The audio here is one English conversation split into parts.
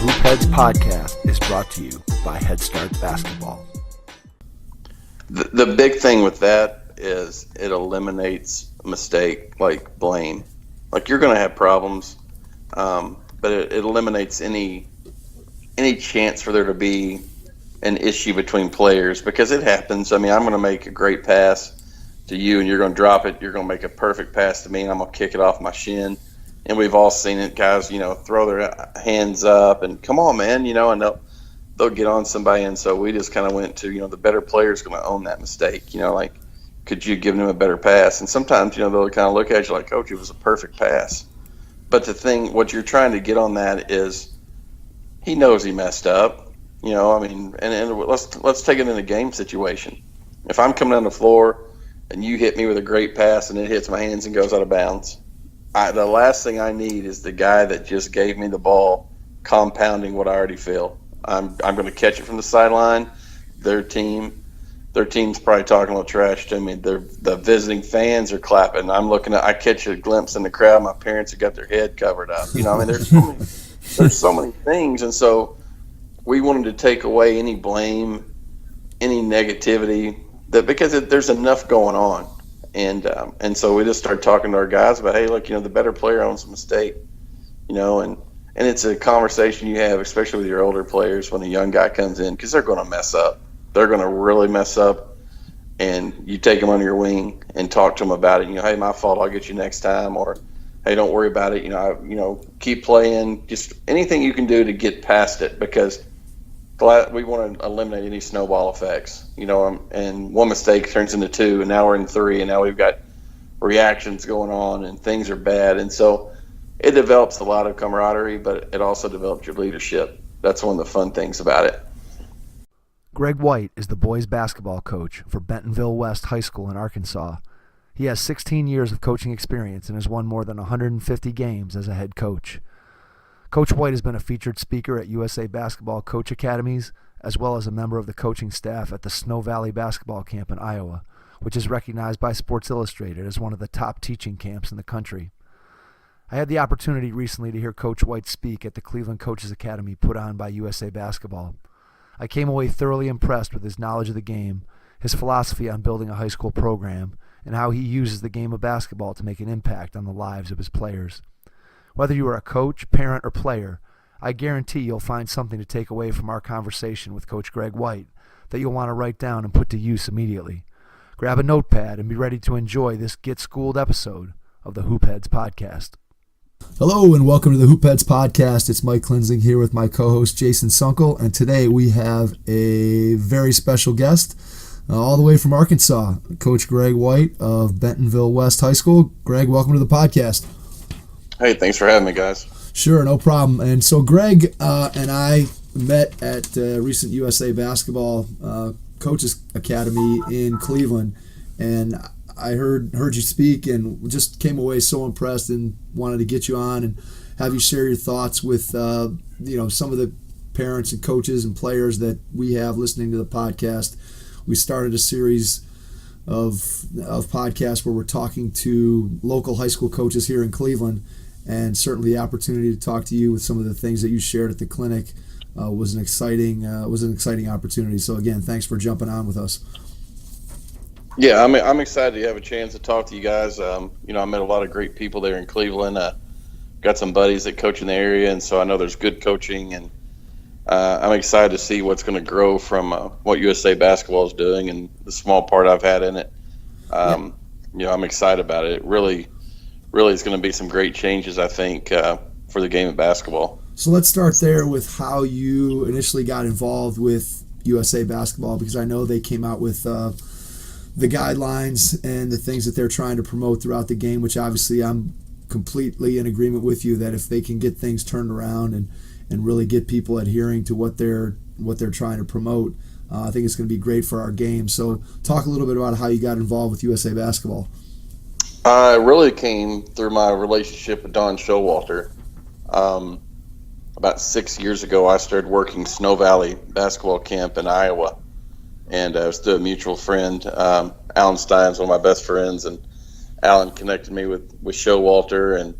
Hoop Heads podcast is brought to you by Head Start Basketball. The big thing with that is it eliminates mistake, like blame. Like, you're going to have problems, but it eliminates any chance for there to be an issue between players, because it happens. I mean, I'm going to make a great pass to you, and you're going to drop it. You're going to make a perfect pass to me, and I'm going to kick it off my shin. And we've all seen it, guys, throw their hands up and come on, man, and they'll get on somebody. And so we just kind of went to, the better player is going to own that mistake. Like, could you give him a better pass? And sometimes, they'll kind of look at you like, Coach, it was a perfect pass. But what you're trying to get on that is he knows he messed up, and let's take it in a game situation. If I'm coming down the floor and you hit me with a great pass and it hits my hands and goes out of bounds, the last thing I need is the guy that just gave me the ball compounding what I already feel. I'm going to catch it from the sideline. Their team's probably talking a little trash to me. The visiting fans are clapping. I catch a glimpse in the crowd. My parents have got their head covered up. There's so many things. And so we wanted to take away any blame, any negativity, because there's enough going on. And so we just started talking to our guys about, hey, look, the better player owns a mistake, and it's a conversation you have, especially with your older players, when a young guy comes in, because they're going to mess up. They're going to really mess up, and you take them under your wing and talk to them about it. Hey, my fault, I'll get you next time, or hey, don't worry about it. Keep playing. Just anything you can do to get past it, because we want to eliminate any snowball effects. And one mistake turns into two, and now we're in three, and now we've got reactions going on, and things are bad. And so it develops a lot of camaraderie, but it also develops your leadership. That's one of the fun things about it. Greg White is the boys basketball coach for Bentonville West High School in Arkansas. He has 16 years of coaching experience and has won more than 150 games as a head coach. Coach White has been a featured speaker at USA Basketball Coach Academies, as well as a member of the coaching staff at the Snow Valley Basketball Camp in Iowa, which is recognized by Sports Illustrated as one of the top teaching camps in the country. I had the opportunity recently to hear Coach White speak at the Cleveland Coaches Academy put on by USA Basketball. I came away thoroughly impressed with his knowledge of the game, his philosophy on building a high school program, and how he uses the game of basketball to make an impact on the lives of his players. Whether you are a coach, parent, or player, I guarantee you'll find something to take away from our conversation with Coach Greg White that you'll want to write down and put to use immediately. Grab a notepad and be ready to enjoy this Get Schooled episode of the Hoop Heads podcast. Hello and welcome to the Hoop Heads podcast. It's Mike Klinzing here with my co-host Jason Sunkel, and today we have a very special guest all the way from Arkansas, Coach Greg White of Bentonville West High School. Greg, welcome to the podcast. Hey, thanks for having me, guys. Sure, no problem. And so Greg and I met at recent USA Basketball Coaches Academy in Cleveland, and I heard you speak and just came away so impressed and wanted to get you on and have you share your thoughts with some of the parents and coaches and players that we have listening to the podcast. We started a series of podcasts where we're talking to local high school coaches here in Cleveland, and certainly the opportunity to talk to you with some of the things that you shared at the clinic was an exciting opportunity. So again, thanks for jumping on with us. Yeah, I'm excited to have a chance to talk to you guys. I met a lot of great people there in Cleveland. Got some buddies that coach in the area, and so I know there's good coaching, and I'm excited to see what's going to grow from what USA Basketball is doing and the small part I've had in it. I'm excited about it. It really is going to be some great changes, I think, for the game of basketball. So let's start there with how you initially got involved with USA Basketball, because I know they came out with the guidelines and the things that they're trying to promote throughout the game, which obviously I'm completely in agreement with you that if they can get things turned around and really get people adhering to what they're trying to promote, I think it's going to be great for our game. So talk a little bit about how you got involved with USA Basketball. I really came through my relationship with Don Showalter. About 6 years ago, I started working Snow Valley Basketball Camp in Iowa. And I was through a mutual friend. Alan Stein's one of my best friends, and Alan connected me with Showalter, and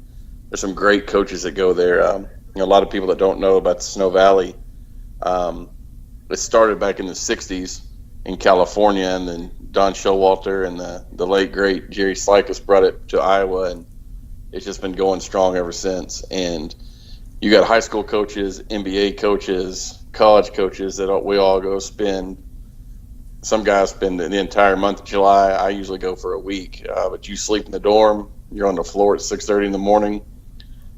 there's some great coaches that go there. a lot of people that don't know about the Snow Valley, it started back in the 60s in California, and then Don Showalter and the late, great Jerry Slikus brought it to Iowa, and it's just been going strong ever since. And you got high school coaches, NBA coaches, college coaches that we all go spend. Some guys spend the entire month of July. I usually go for a week, but you sleep in the dorm. You're on the floor at 6:30 in the morning,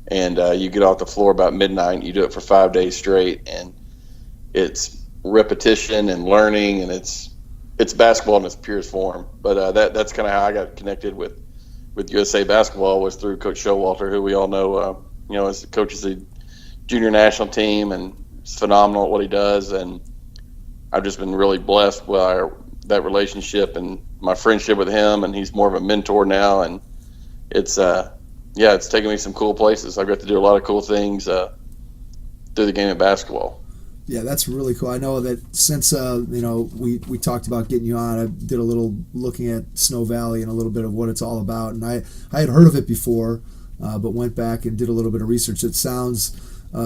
and you get off the floor about midnight. You do it for 5 days straight, and it's repetition and learning, and it's basketball in its purest form. But that's kind of how I got connected with USA Basketball, was through Coach Showalter, who we all know, as the coach of the junior national team, and it's phenomenal at what he does. And I've just been really blessed by that relationship and my friendship with him, and he's more of a mentor now. And it's taken me some cool places. I've got to do a lot of cool things through the game of basketball. Yeah, that's really cool. I know that since we talked about getting you on, I did a little looking at Snow Valley and a little bit of what it's all about, and I had heard of it before, but went back and did a little bit of research. It sounds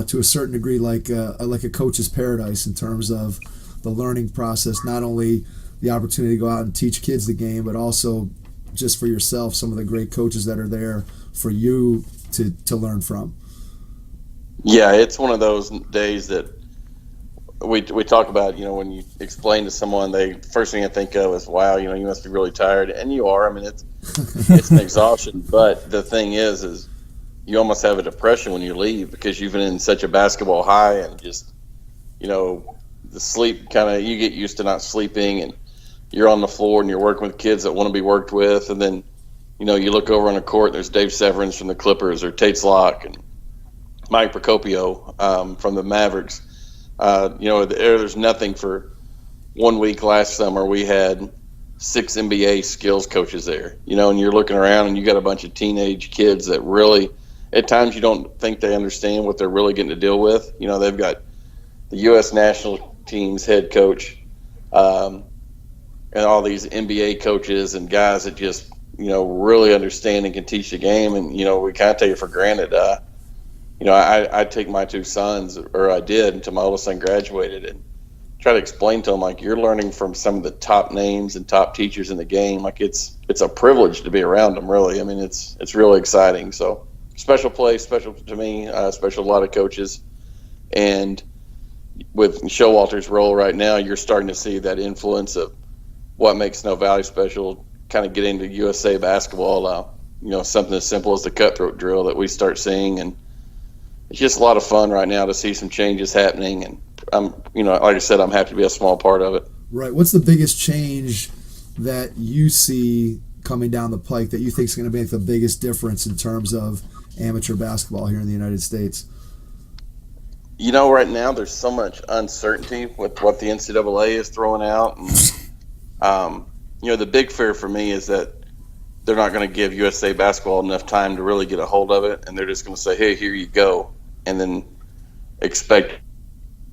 to a certain degree like a coach's paradise in terms of the learning process, not only the opportunity to go out and teach kids the game, but also just for yourself, some of the great coaches that are there for you to learn from. Yeah, it's one of those days that we talk about, when you explain to someone, first thing I think of is, wow, you must be really tired. And you are. I mean, it's an exhaustion. But the thing is you almost have a depression when you leave, because you've been in such a basketball high, and just, the sleep you get used to not sleeping, and you're on the floor and you're working with kids that want to be worked with. And then, you look over on the court, there's Dave Severance from the Clippers, or Tates Locke, and Mike Procopio from the Mavericks. There's nothing. For 1 week last summer, we had 6 NBA skills coaches there, and you're looking around and you got a bunch of teenage kids that really, at times, you don't think they understand what they're really getting to deal with. They've got the U.S. national team's head coach, and all these NBA coaches and guys that just, really understand and can teach the game. And, we kind of take it for granted. I take my 2 sons, or I did until my oldest son graduated, and try to explain to them, like, you're learning from some of the top names and top teachers in the game. Like, it's a privilege to be around them, really. I mean, it's really exciting. So special place, special to me, special to a lot of coaches. And with Showalter's role right now, you're starting to see that influence of what makes Snow Valley special kind of get into USA Basketball. Something as simple as the cutthroat drill that we start seeing, and it's just a lot of fun right now to see some changes happening. And I'm, like I said, I'm happy to be a small part of it. Right. What's the biggest change that you see coming down the pike that you think is going to make the biggest difference in terms of amateur basketball here in the United States? Right now there's so much uncertainty with what the NCAA is throwing out. And, the big fear for me is that they're not going to give USA Basketball enough time to really get a hold of it, and they're just going to say, hey, here you go, and then expect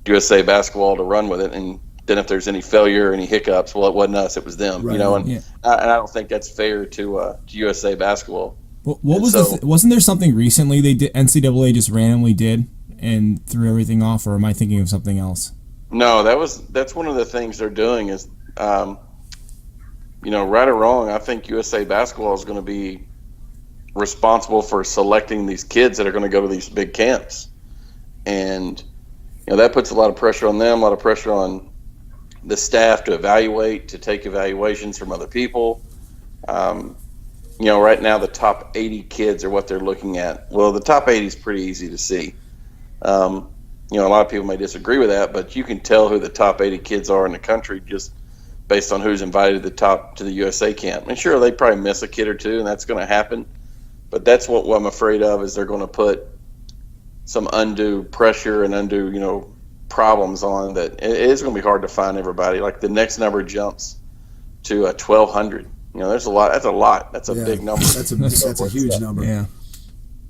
USA Basketball to run with it. And then if there's any failure or any hiccups, well, it wasn't us, it was them. Right. And I don't think that's fair to USA Basketball. What was wasn't there something recently NCAA just randomly did and threw everything off, or am I thinking of something else? No, that's one of the things they're doing is, right or wrong, I think USA Basketball is going to be responsible for selecting these kids that are going to go to these big camps. And, that puts a lot of pressure on them, a lot of pressure on the staff to take evaluations from other people. Right now the top 80 kids are what they're looking at. Well, the top 80 is pretty easy to see. A lot of people may disagree with that, but you can tell who the top 80 kids are in the country just based on who's invited to the USA camp. And sure, they probably miss a kid or two, and that's going to happen. But that's what I'm afraid of, is they're going to put some undue pressure and undue, problems on that. It is going to be hard to find everybody. Like, the next number jumps to 1,200. There's a lot. That's a lot. That's a big number. That's a huge number. Yeah.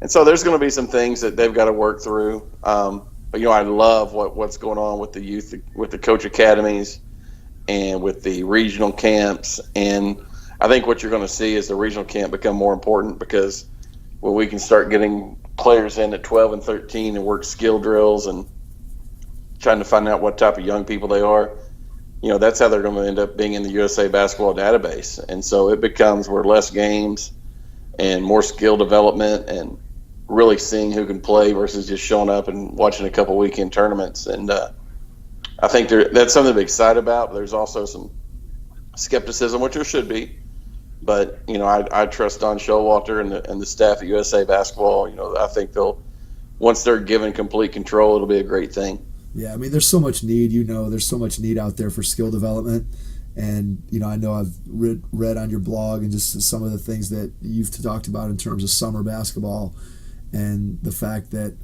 And so there's going to be some things that they've got to work through. But I love what's going on with the youth, with the coach academies, and with the regional camps. And I think what you're going to see is the regional camp become more important, because when we can start getting players in at 12 and 13 and work skill drills and trying to find out what type of young people they are, that's how they're going to end up being in the USA basketball database. And so it becomes where less games and more skill development and really seeing who can play versus just showing up and watching a couple weekend tournaments. And I think that's something to be excited about. But there's also some skepticism, which there should be. But, I trust Don Showalter and the staff at USA Basketball. I think once they're given complete control, it'll be a great thing. Yeah, I mean, there's so much need. There's so much need out there for skill development. And, I know I've read on your blog and just some of the things that you've talked about in terms of summer basketball and the fact that,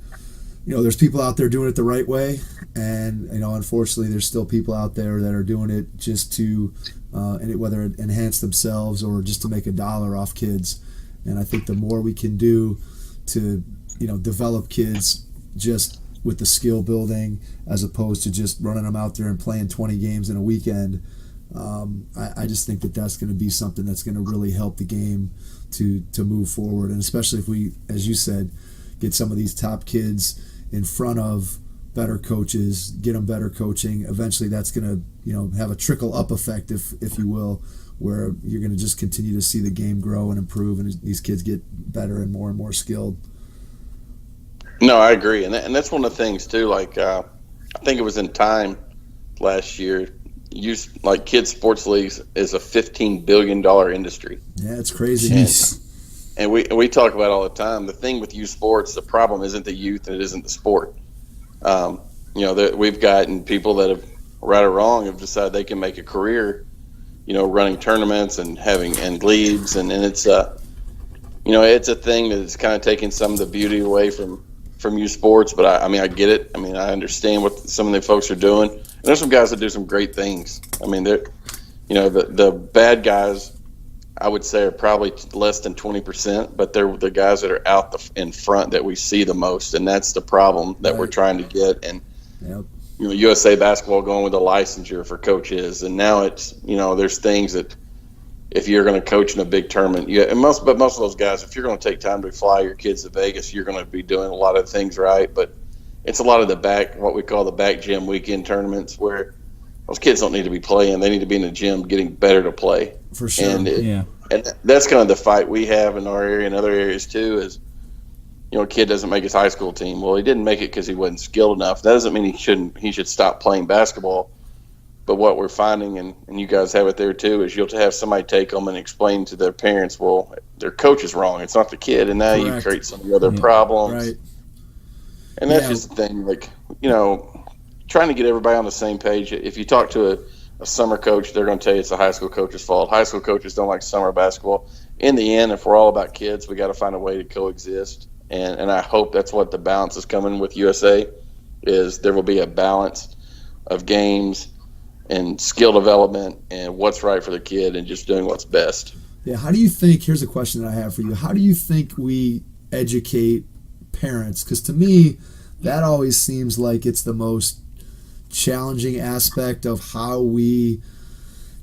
there's people out there doing it the right way. And, unfortunately, there's still people out there that are doing it just to, whether it enhance themselves or just to make a dollar off kids. And I think the more we can do to, develop kids just with the skill building as opposed to just running them out there and playing 20 games in a weekend, I just think that that's going to be something that's going to really help the game to move forward. And especially if we, as you said, get some of these top kids in front of better coaches, get them better coaching. Eventually that's going to, have a trickle up effect, if you will, where you're going to just continue to see the game grow and improve and these kids get better and more skilled. No, I agree. And that's one of the things too, like, I think it was in Time last year, kids sports leagues is a $15 billion industry. Yeah, it's crazy. And we talk about it all the time. The thing with youth sports, the problem isn't the youth and it isn't the sport. We've gotten people that have, right or wrong, have decided they can make a career, running tournaments and and leagues, and it's it's a thing that is kind of taking some of the beauty away from youth sports. But I get it. I understand what some of the folks are doing. And there's some guys that do some great things. They're, the bad guys, I would say, are probably less than 20%, but they're the guys that are out in front that we see the most, and that's the problem that we're trying to get. And yep. USA Basketball going with a licensure for coaches, and now it's there's things that if you're going to coach in a big tournament, most of those guys, if you're going to take time to fly your kids to Vegas, you're going to be doing a lot of things right. But it's a lot of what we call the back gym weekend tournaments where those kids don't need to be playing; they need to be in the gym getting better to play. For sure. And that's kind of the fight we have in our area and other areas too. Is a kid doesn't make his high school team. Well, he didn't make it because he wasn't skilled enough. That doesn't mean he should stop playing basketball. But what we're finding, and you guys have it there too, is you'll have somebody take them and explain to their parents, well, their coach is wrong. It's not the kid. And now you create some of the other problems. Right. And that's just the thing, trying to get everybody on the same page. If you talk to a summer coach, they're going to tell you it's the high school coach's fault. High school coaches don't like summer basketball. In the end, if we're all about kids, we got to find a way to coexist. And I hope that's what the balance is coming with USA, is there will be a balance of games and skill development and what's right for the kid and just doing what's best. Yeah, how do you think, here's a question that I have for you, how do you think we educate parents? Because to me, that always seems like it's the most challenging aspect of how we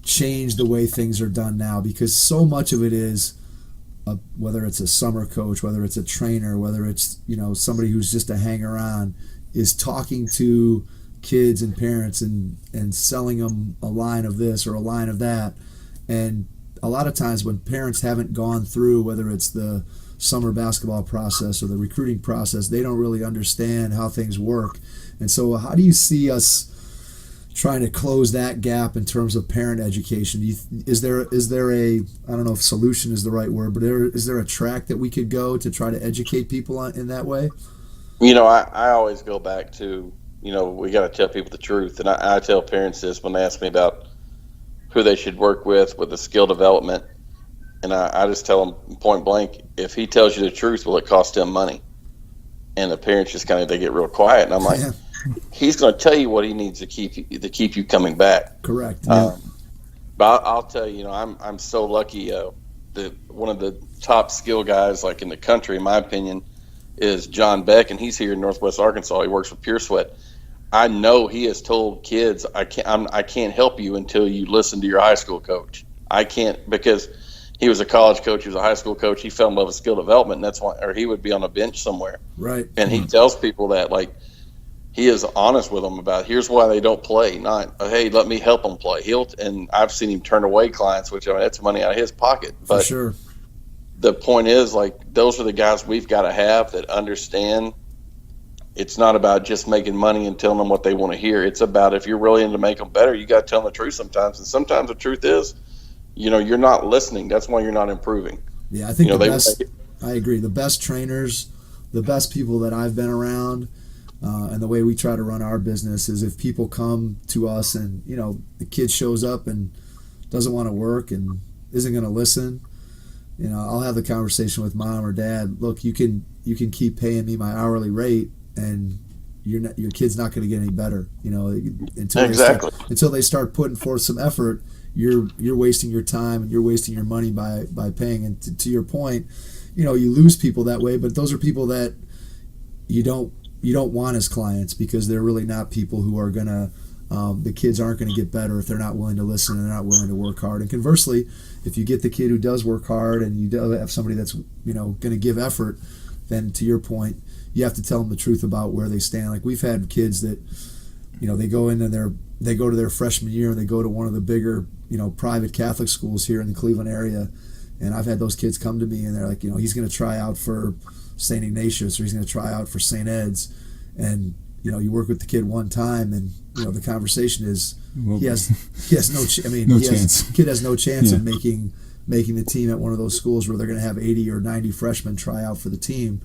change the way things are done now, because so much of it is whether it's a summer coach, whether it's a trainer, whether it's somebody who's just a hanger-on, is talking to kids and parents and selling them a line of this or a line of that. And a lot of times when parents haven't gone through, whether it's the summer basketball process or the recruiting process, they don't really understand how things work. And so how do you see us trying to close that gap in terms of parent education? Is there a, I don't know if solution is the right word, but is there a track that we could go to try to educate people in that way? I always go back to, we got to tell people the truth. And I tell parents this when they ask me about who they should work with the skill development. And I just tell them point blank, if he tells you the truth, will it cost him money? And the parents just they get real quiet. And I'm like, he's going to tell you what he needs to keep you coming back. Correct. Yeah. But I'll tell you, I'm so lucky. That one of the top skill guys in the country, in my opinion, is John Beck, and he's here in Northwest Arkansas. He works with Pure Sweat. I know he has told kids, I can't help you until you listen to your high school coach. I can't, because he was a college coach, he was a high school coach, he fell in love with skill development, and that's why, or he would be on a bench somewhere. Right. And he tells people that, like, he is honest with them about here's why they don't play. Not, hey, let me help them play. And I've seen him turn away clients, which, I mean, that's money out of his pocket. But for sure. The point is, like, those are the guys we've got to have that understand it's not about just making money and telling them what they want to hear. It's about, if you're really in to make them better, you got to tell them the truth sometimes. And sometimes the truth is, you're not listening. That's why you're not improving. Yeah, I think I agree. The best trainers, the best people that I've been around, and the way we try to run our business is if people come to us and, the kid shows up and doesn't want to work and isn't going to listen, I'll have the conversation with mom or dad. Look, you can keep paying me my hourly rate, and your kid's not going to get any better. Until they start putting forth some effort, you're wasting your time and you're wasting your money by paying. And to your point, you lose people that way, but those are people that you don't want as clients, because they're really not people who are gonna. The kids aren't going to get better if they're not willing to listen and they're not willing to work hard. And conversely, if you get the kid who does work hard and you do have somebody that's going to give effort, then to your point, you have to tell them the truth about where they stand. Like, we've had kids that they go to their freshman year and they go to one of the bigger private Catholic schools here in the Cleveland area, and I've had those kids come to me and they're like, he's going to try out for St. Ignatius or he's going to try out for St. Ed's, and you work with the kid one time, and the conversation is he has no chance. Kid has no chance of making the team at one of those schools where they're going to have 80 or 90 freshmen try out for the team.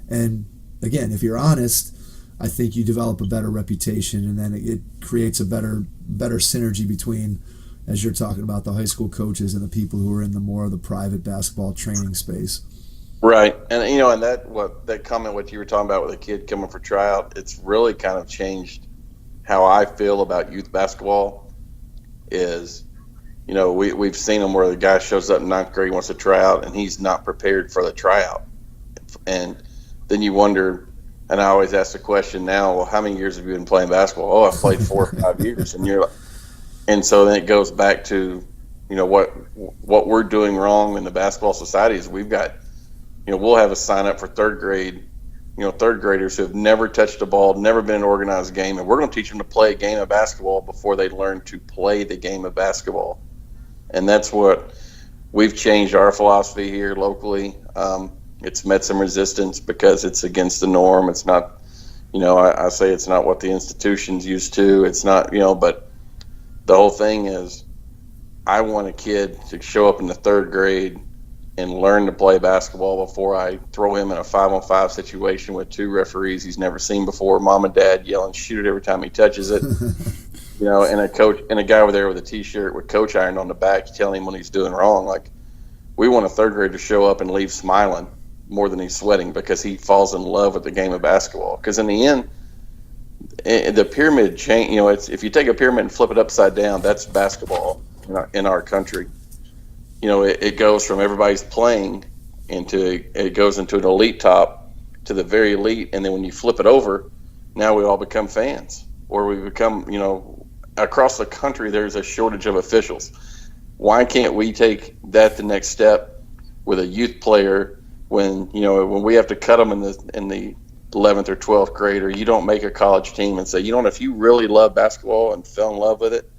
And again, if you're honest, I think you develop a better reputation, and then it creates a better synergy between, as you're talking about, the high school coaches and the people who are in the more of the private basketball training space. Right. And, and that comment, what you were talking about with a kid coming for tryout, it's really kind of changed how I feel about youth basketball. Is, we've seen them where the guy shows up in ninth grade, wants to try out, and he's not prepared for the tryout. And then you wonder, and I always ask the question now, well, how many years have you been playing basketball? Oh, I've played 4 or 5 years. And you're like, and so then it goes back to, what we're doing wrong in the basketball society is we've got, we'll have a sign up for third graders who have never touched a ball, never been in an organized game, and we're going to teach them to play a game of basketball before they learn to play the game of basketball. And that's what we've changed our philosophy here locally. It's met some resistance because it's against the norm. It's not, I say it's not what the institution's used to. It's not, but the whole thing is, I want a kid to show up in the third grade and learn to play basketball before I throw him in a 5-on-5 situation with 2 referees he's never seen before, mom and dad yelling shoot it every time he touches it, and a coach and a guy over there with a T-shirt with coach ironed on the back telling him when he's doing wrong. Like, we want a third grader to show up and leave smiling more than he's sweating because he falls in love with the game of basketball. Because in the end, the pyramid change. It's, if you take a pyramid and flip it upside down, that's basketball in our country. It goes from everybody's playing it goes into an elite top to the very elite, and then when you flip it over, now we all become fans, or we become, across the country there's a shortage of officials. Why can't we take that the next step with a youth player when we have to cut them in the 11th or 12th grade, or you don't make a college team and say, if you really love basketball and fell in love with it,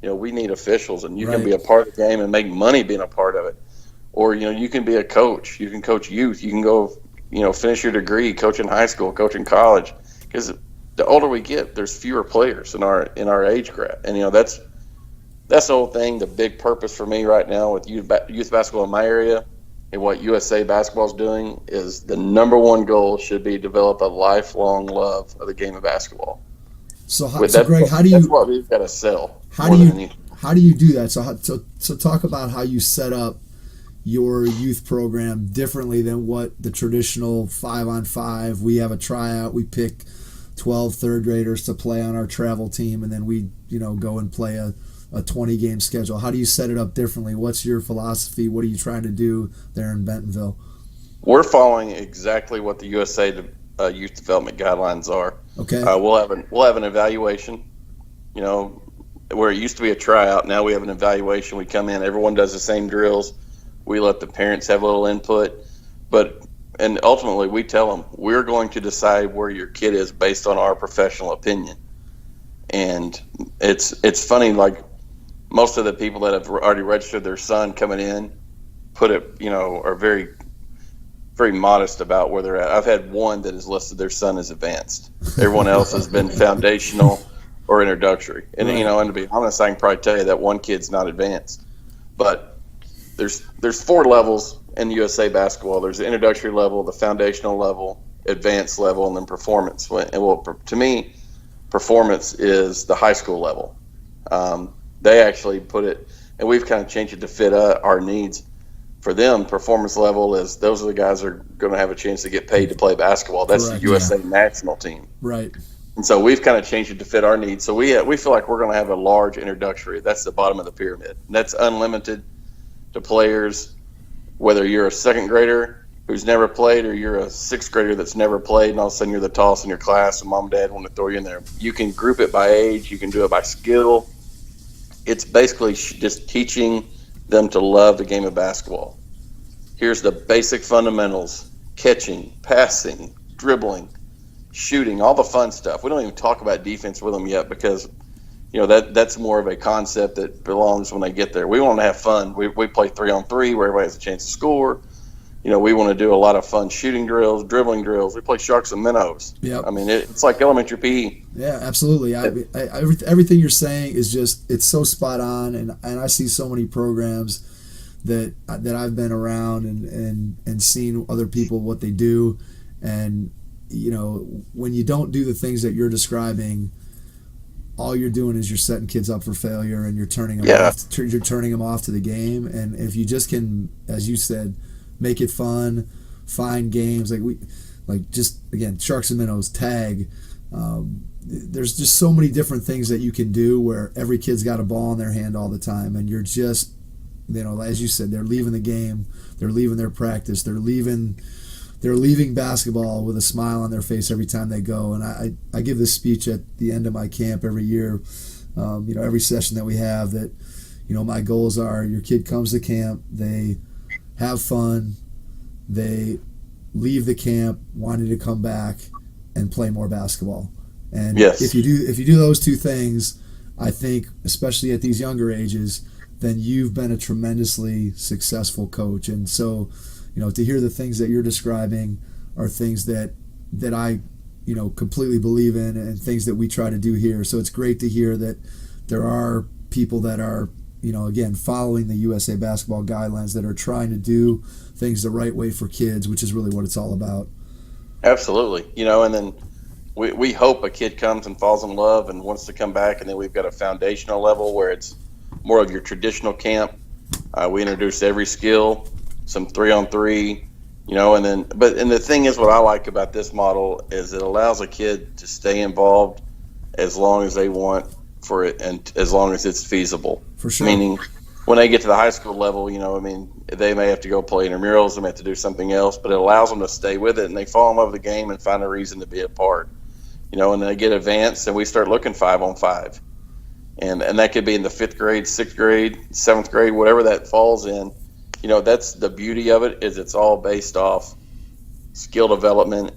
we need officials, and you can be a part of the game and make money being a part of it. Or, you can be a coach. You can coach youth. You can go, finish your degree, coach in high school, coach in college. Because the older we get, there's fewer players in our age group. And, that's the whole thing. The big purpose for me right now with youth basketball in my area and what USA Basketball is doing is the number one goal should be develop a lifelong love of the game of basketball. So Greg, how do you? That's what we've got to sell. How do you do that? So talk about how you set up your youth program differently than what the traditional 5-on-5. We have a tryout. We pick 12 third graders to play on our travel team, and then we go and play a 20-game schedule. How do you set it up differently? What's your philosophy? What are you trying to do there in Bentonville? We're exactly what the USA Youth Development Guidelines are. Okay. We'll have an evaluation. Where it used to be a tryout, now we have an evaluation. We come in, everyone does the same drills. We let the parents have a little input, and ultimately we tell them we're going to decide where your kid is based on our professional opinion. And it's funny, like most of the people that have already registered their son coming in are very, very modest about where they're at. I've had one that has listed their son as advanced. Everyone else has been foundational or introductory. And, Right. and to be honest, I can probably tell you that one kid's not advanced. But there's 4 levels in USA basketball. There's the introductory level, the foundational level, advanced level, and then performance. To me, performance is the high school level. They actually put it, and we've kind of changed it to fit our needs. For them, performance level is those are the guys that are going to have a chance to get paid to play basketball. That's Correct, the USA national team. Right. And so we've kind of changed it to fit our needs. So we feel like we're going to have a large introductory. That's the bottom of the pyramid. And that's unlimited to players, whether you're a second grader who's never played or you're a sixth grader that's never played, and all of a sudden you're the tallest in your class and mom and dad want to throw you in there. You can group it by age. You can do it by skill. It's basically just teaching them to love the game of basketball. Here's the basic fundamentals: catching, passing, dribbling, shooting, all the fun stuff. We don't even talk about defense with them yet because that's more of a concept that belongs when they get there. We want to have fun. We play 3-on-3 where everybody has a chance to score. We want to do a lot of fun shooting drills, dribbling drills. We play sharks and minnows. Yep. I mean, it's like elementary PE. Yeah, absolutely. Everything you're saying is it's so spot on, and I see so many programs that I've been around and seen other people what they do, and when you don't do the things that you're describing, all you're doing is you're setting kids up for failure, and you're turning them off. You're turning them off to the game, and if you just can, as you said, make it fun, find games again, sharks and minnows, tag. There's just so many different things that you can do where every kid's got a ball in their hand all the time, and you're just, as you said, they're leaving the game, they're leaving their practice, they're leaving basketball with a smile on their face every time they go. And I give this speech at the end of my camp every year, every session that we have, that my goals are: your kid comes to camp, they have fun, they leave the camp wanting to come back and play more basketball. And yes. if you do those two things, I think, especially at these younger ages, then you've been a tremendously successful coach. And so, to hear the things that you're describing are things that I, completely believe in, and things that we try to do here. So it's great to hear that there are people that are, again, following the USA basketball guidelines, that are trying to do things the right way for kids, which is really what it's all about. Absolutely. And then we hope a kid comes and falls in love and wants to come back, and then we've got a foundational level where it's more of your traditional camp. We introduce every skill, some 3-on-3, and the thing is, what I like about this model is it allows a kid to stay involved as long as they want for it, and as long as it's feasible. For sure. Meaning, when they get to the high school level, they may have to go play intramurals, they may have to do something else, but it allows them to stay with it, and they fall in love with the game and find a reason to be a part. And they get advanced, and we start looking 5-on-5. And that could be in the 5th grade, 6th grade, 7th grade, whatever that falls in. That's the beauty of it, is it's all based off skill development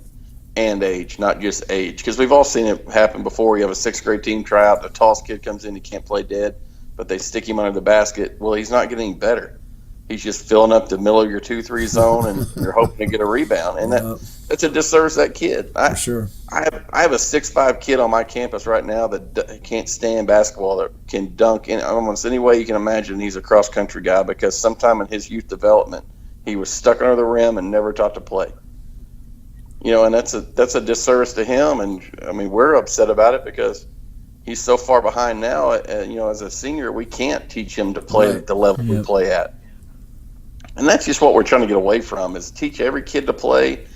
and age, not just age. Because we've all seen it happen before. You have a 6th grade team tryout, the tallest kid comes in, he can't play dead, but they stick him under the basket. Well, he's not getting any better. He's just filling up the middle of your 2-3 zone, and you're hoping to get a rebound. And that's a disservice to that kid. For sure. I have a 6'5" kid on my campus right now that can't stand basketball, that can dunk in almost any way you can imagine. He's a cross-country guy because sometime in his youth development, he was stuck under the rim and never taught to play. And that's a disservice to him. And, we're upset about it because he's so far behind now. As a senior, we can't teach him to play at the level we play at. And that's just what we're trying to get away from, is teach every kid to play,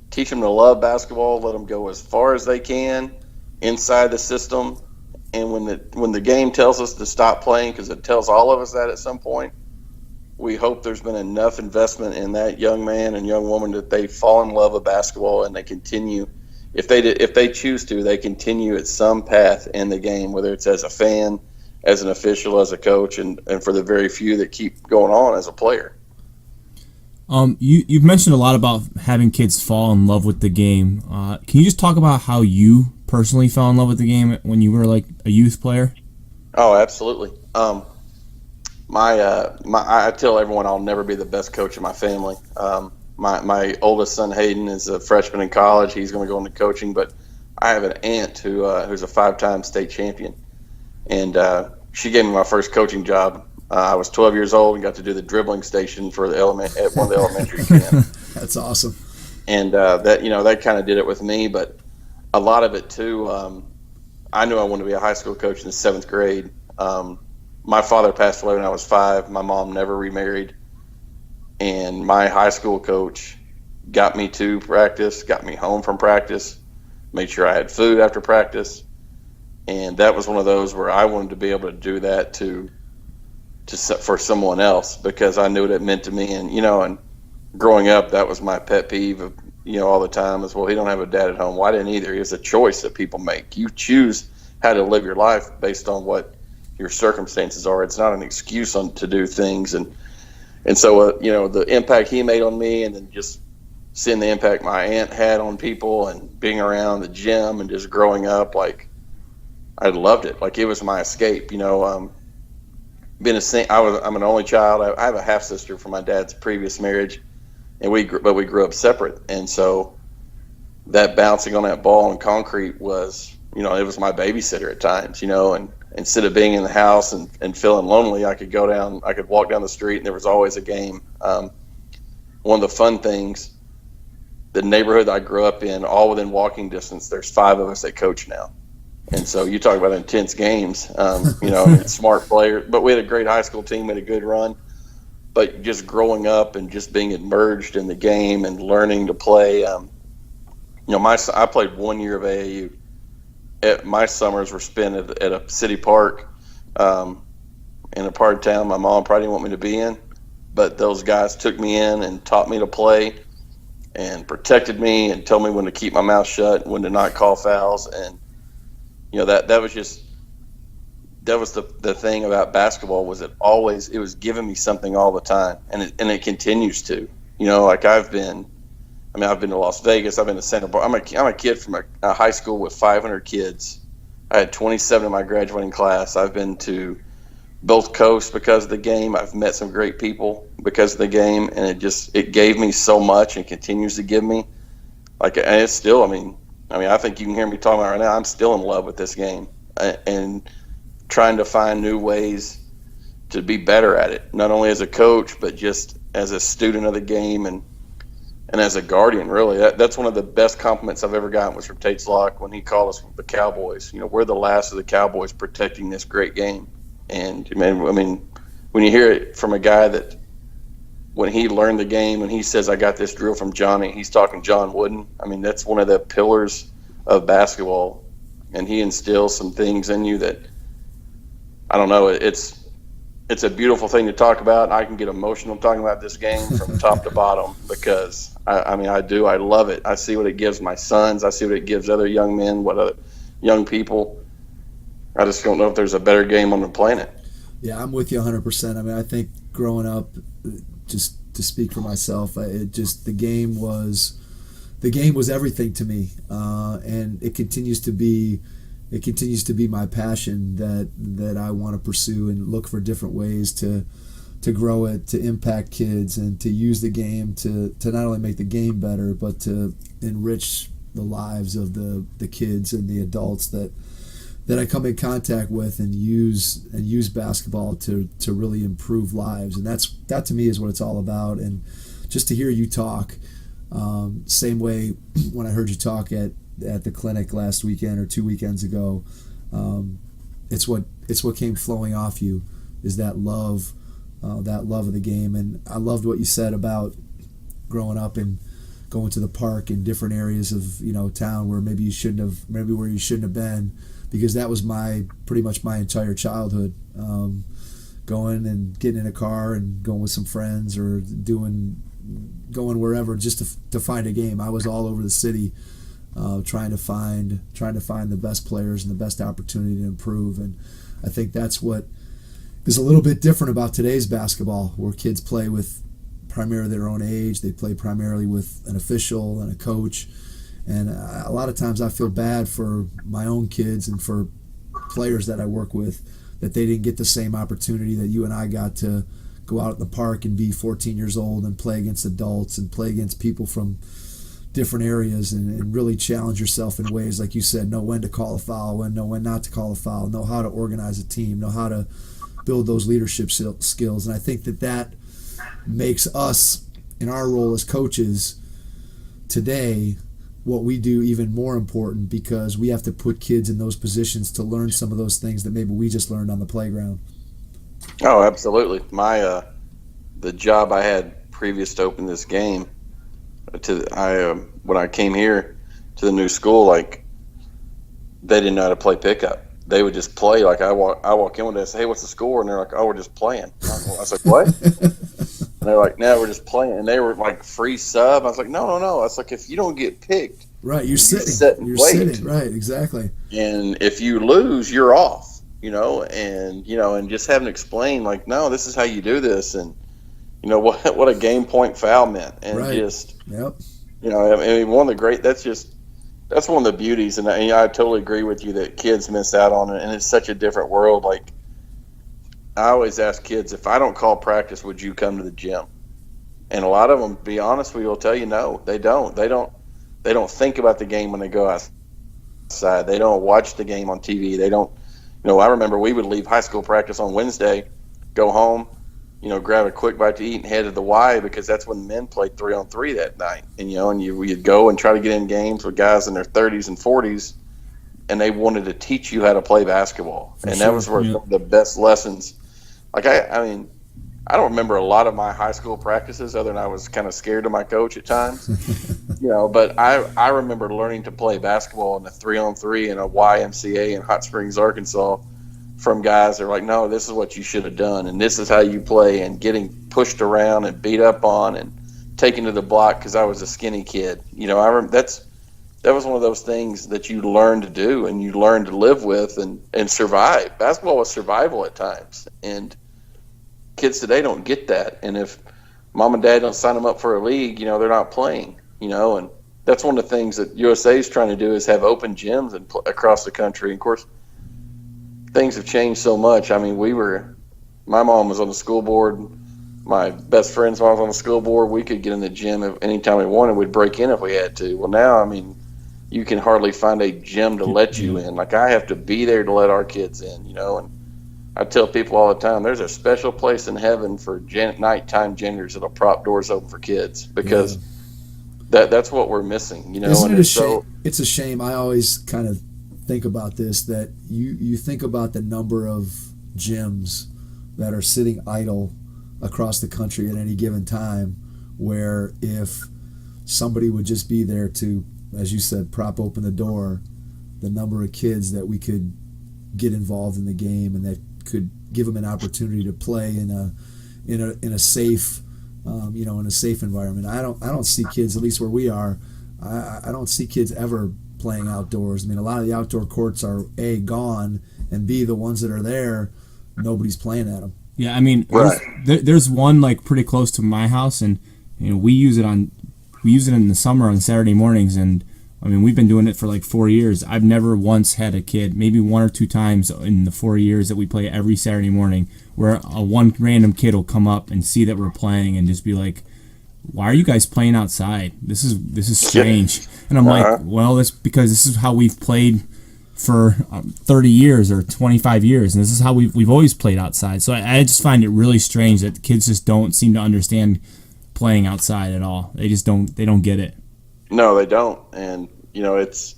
teach them to love basketball, let them go as far as they can inside the system. And when the game tells us to stop playing, because it tells all of us that at some point, we hope there's been enough investment in that young man and young woman that they fall in love with basketball, and they continue. If they choose to, they continue at some path in the game, whether it's as a fan, as an official, as a coach, and for the very few that keep going on as a player. You've mentioned a lot about having kids fall in love with the game. Can you just talk about how you personally fell in love with the game when you were like a youth player? Oh, absolutely. I tell everyone I'll never be the best coach in my family. My oldest son Hayden is a freshman in college. He's going to go into coaching, but I have an aunt who's a 5-time state champion, and she gave me my first coaching job. I was 12 years old and got to do the dribbling station for at one of the elementary camps. That's awesome. And that kind of did it with me, but a lot of it too. I knew I wanted to be a high school coach in the 7th grade. My father passed away when I was 5. My mom never remarried, and my high school coach got me to practice, got me home from practice, made sure I had food after practice, and that was one of those where I wanted to be able to do that for someone else, because I knew what it meant to me. And growing up, that was my pet peeve of all the time is, well, he don't have a dad at home. Well, I didn't either. It's a choice that people make. You choose how to live your life based on what your circumstances are. It's not an excuse to do things. And so the impact he made on me, and then just seeing the impact my aunt had on people, and being around the gym and just growing up, like, I loved it. Like, it was my escape. I'm an only child. I have a half sister from my dad's previous marriage, and we grew up separate. And so that bouncing on that ball in concrete was, it was my babysitter at times. And instead of being in the house and feeling lonely, I could walk down the street and there was always a game. One of the fun things, the neighborhood I grew up in, all within walking distance, there's 5 of us that coach now. And so you talk about intense games, smart players. But we had a great high school team, had a good run. But just growing up and just being immersed in the game and learning to play. I played 1 year of AAU. My summers were spent at a city park in a part of town my mom probably didn't want me to be in. But those guys took me in and taught me to play and protected me and told me when to keep my mouth shut, when to not call fouls. And that was the thing about basketball, was it was giving me something all the time, and it continues to. I've been to Las Vegas, I've been to Santa Barbara. I'm a kid from a high school with 500 kids. I had 27 in my graduating class. I've been to both coasts because of the game. I've met some great people because of the game, and it gave me so much and continues to give me. And it's still, I think you can hear me talking about it right now. I'm still in love with this game and trying to find new ways to be better at it, not only as a coach, but just as a student of the game and as a guardian, really. That's one of the best compliments I've ever gotten was from Tate's Lock when he called us the Cowboys. We're the last of the Cowboys protecting this great game. And, when you hear it from a guy that when he learned the game, when he says, I got this drill from Johnny, he's talking John Wooden. That's one of the pillars of basketball. And he instills some things in you that, I don't know, it's a beautiful thing to talk about. I can get emotional talking about this game from top to bottom because, I do. I love it. I see what it gives my sons. I see what it gives other young men, other young people. I just don't know if there's a better game on the planet. Yeah, I'm with you 100%. I think growing up, just to speak for myself, the game was everything to me, and it continues to be my passion that I want to pursue and look for different ways to grow it, to impact kids, and to use the game to not only make the game better, but to enrich the lives of the kids and the adults that I come in contact with, and use basketball to really improve lives. And that to me is what it's all about. And just to hear you talk, same way when I heard you talk at the clinic last weekend or 2 weekends ago, it's what came flowing off you, is that love of the game. And I loved what you said about growing up and going to the park in different areas of town where maybe you shouldn't have been, because that was pretty much my entire childhood. Going and getting in a car and going with some friends or going wherever just to find a game. I was all over the city, trying to find the best players and the best opportunity to improve. And I think that's what is a little bit different about today's basketball, where kids play with primarily their own age. They play primarily with an official and a coach. And a lot of times I feel bad for my own kids and for players that I work with that they didn't get the same opportunity that you and I got to go out in the park and be 14 years old and play against adults and play against people from different areas and really challenge yourself in ways, like you said, know when to call a foul, know when not to call a foul, know how to organize a team, know how to build those leadership skills. And I think that makes us, in our role as coaches today, what we do even more important, because we have to put kids in those positions to learn some of those things that maybe we just learned on the playground. Oh, absolutely. My the job I had previous to open this game, when I came here to the new school, like, they didn't know how to play pickup. They would just play. Like, I walk in one day and say, "Hey, what's the score?" And they're like, "Oh, we're just playing." I was like, "What?" And they're like, "No, we're just playing." And they were like, "Free sub." I was like, "No." I was like, if you don't get picked, right, you're sitting. You're wait. sitting. Right, exactly. And if you lose, you're off. And just having to explain, like, no, this is how you do this, and what a game point foul meant, and right. just yep. I mean, one of the great. That's one of the beauties, and I totally agree with you that kids miss out on it, and it's such a different world. Like, I always ask kids, if I don't call practice, would you come to the gym? And a lot of them, to be honest, we will tell you no, they don't. They don't think about the game when they go outside. They don't watch the game on TV. They don't. I remember we would leave high school practice on Wednesday, go home, grab a quick bite to eat and head to the Y, because that's when men played 3-on-3 that night. And, we'd go and try to get in games with guys in their 30s and 40s, and they wanted to teach you how to play basketball. And that was where some of the best lessons. Like, I mean, I don't remember a lot of my high school practices other than I was kind of scared of my coach at times. But I remember learning to play basketball in a 3-on-3 in a YMCA in Hot Springs, Arkansas, from guys that are like, no, this is what you should have done, and this is how you play, and getting pushed around and beat up on and taken to the block because I was a skinny kid. That was one of those things that you learn to do and you learn to live with and survive. Basketball was survival at times, and kids today don't get that. And if mom and dad don't sign them up for a league, they're not playing. And that's one of the things that USA is trying to do, is have open gyms across the country. And of course, things have changed so much. I mean, my mom was on the school board. My best friend's mom was on the school board. We could get in the gym anytime we wanted. We'd break in if we had to. Well, now, I mean, you can hardly find a gym to let you in. Like, I have to be there to let our kids in, and I tell people all the time, there's a special place in heaven for nighttime janitors that'll prop doors open for kids, because that's what we're missing, Isn't it a shame? It's a shame. I always kind of think about this, that you think about the number of gyms that are sitting idle across the country at any given time, where if somebody would just be there to, as you said, prop open the door, the number of kids that we could get involved in the game and that could give them an opportunity to play in a safe in a safe environment. I don't see kids, at least where we are, I don't see kids ever playing outdoors. I mean, a lot of the outdoor courts are A, gone, and B, the ones that are there, nobody's playing at them. Yeah, I mean, there's one like pretty close to my house, and we use it in the summer on Saturday mornings, and I mean, we've been doing it for like 4 years. I've never once had a kid, maybe 1 or 2 times in the 4 years that we play every Saturday morning, where one random kid will come up and see that we're playing and just be like, "Why are you guys playing outside? This is strange." And I'm like, "Well, that's because this is how we've played for 30 years or 25 years, and this is how we've always played outside." So I just find it really strange that kids just don't seem to understand playing outside at all. They don't get it. No, they don't. And it's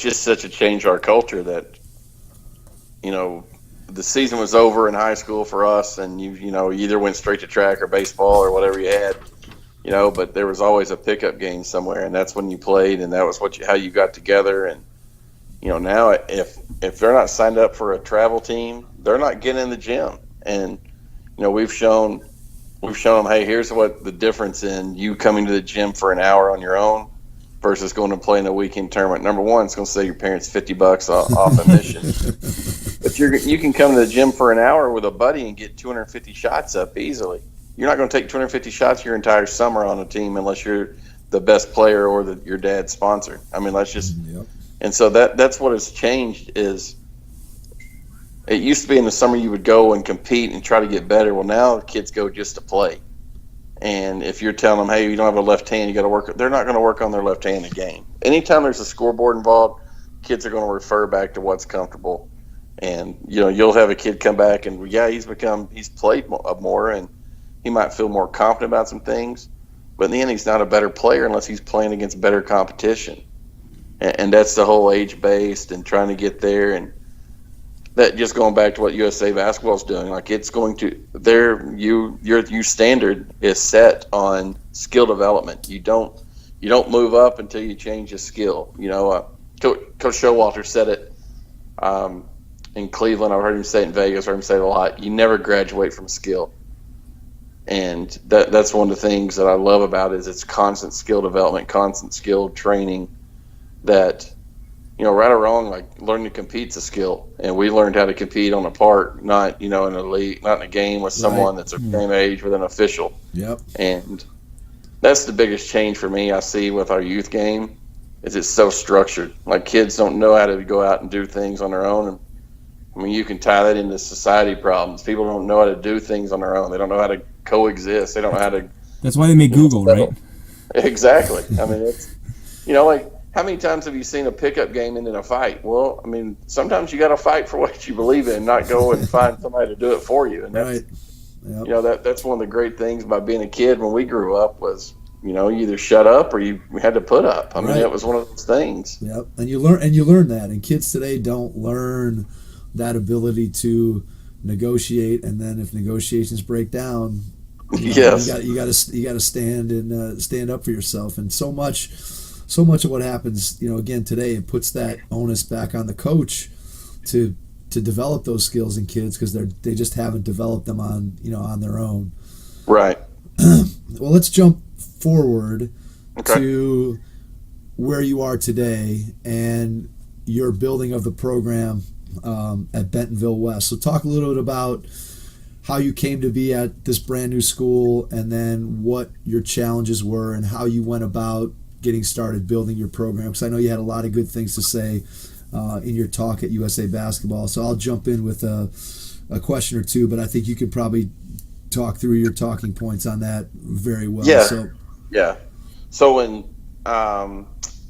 just such a change in our culture that the season was over in high school for us, and you either went straight to track or baseball or whatever you had, but there was always a pickup game somewhere, and that's when you played, and that was how you got together. And now if they're not signed up for a travel team, they're not getting in the gym. And we've shown them, hey, here's what the difference in you coming to the gym for an hour on your own versus going to play in a weekend tournament. Number one, it's going to save your parents $50 off admission. But you can come to the gym for an hour with a buddy and get 250 shots up easily. you're not going to take 250 shots your entire summer on a team unless you're the best player or your dad's sponsor. I mean, that's just Yep. and so that's what has changed. Is it used to be in the summer you would go and compete and try to get better. Well, now kids go just to play. And if you're telling them, hey, you don't have a left hand, you got to work, they're not going to work on their left hand in a game. Anytime there's a scoreboard involved, kids are going to refer back to what's comfortable. And, you'll have a kid come back and, he's played more and he might feel more confident about some things. But in the end, he's not a better player unless he's playing against better competition. And that's the whole age-based and trying to get there. And that just going back to what USA basketball is doing, like it's going to your standard is set on skill development. You don't move up until you change your skill. Coach Showalter said it in Cleveland. I've heard him say it in Vegas. I've heard him say it a lot. You never graduate from skill, and that's one of the things that I love about it is it's constant skill development, constant skill training. That right or wrong, like learning to compete's a skill, and we learned how to compete on a park, not in a league, not in a game with someone that's the same age with an official. Yep. And that's the biggest change for me I see with our youth game is it's so structured. Like kids don't know how to go out and do things on their own. And I mean, you can tie that into society problems. People don't know how to do things on their own. They don't know how to coexist. They don't know how to. That's why they made Google, right? Exactly. I mean, it's like. How many times have you seen a pickup game end in a fight? Well, I mean, sometimes you got to fight for what you believe in, not go and find somebody to do it for you. And that's, right. Yep. That's one of the great things about being a kid when we grew up was, you either shut up or you had to put up. I mean, it was one of those things. Yep. And you learn that. And kids today don't learn that ability to negotiate. And then if negotiations break down, yes, you got to stand up for yourself. And so much of what happens, again today, it puts that onus back on the coach to develop those skills in kids because they just haven't developed them on their own. Right. Well, let's jump forward okay. to where you are today and your building of the program at Bentonville West. So talk a little bit about how you came to be at this brand new school and then what your challenges were and how you went about getting started building your program, because I know you had a lot of good things to say in your talk at USA Basketball. So I'll jump in with a question or two, but I think you could probably talk through your talking points on that very well. Yeah. So in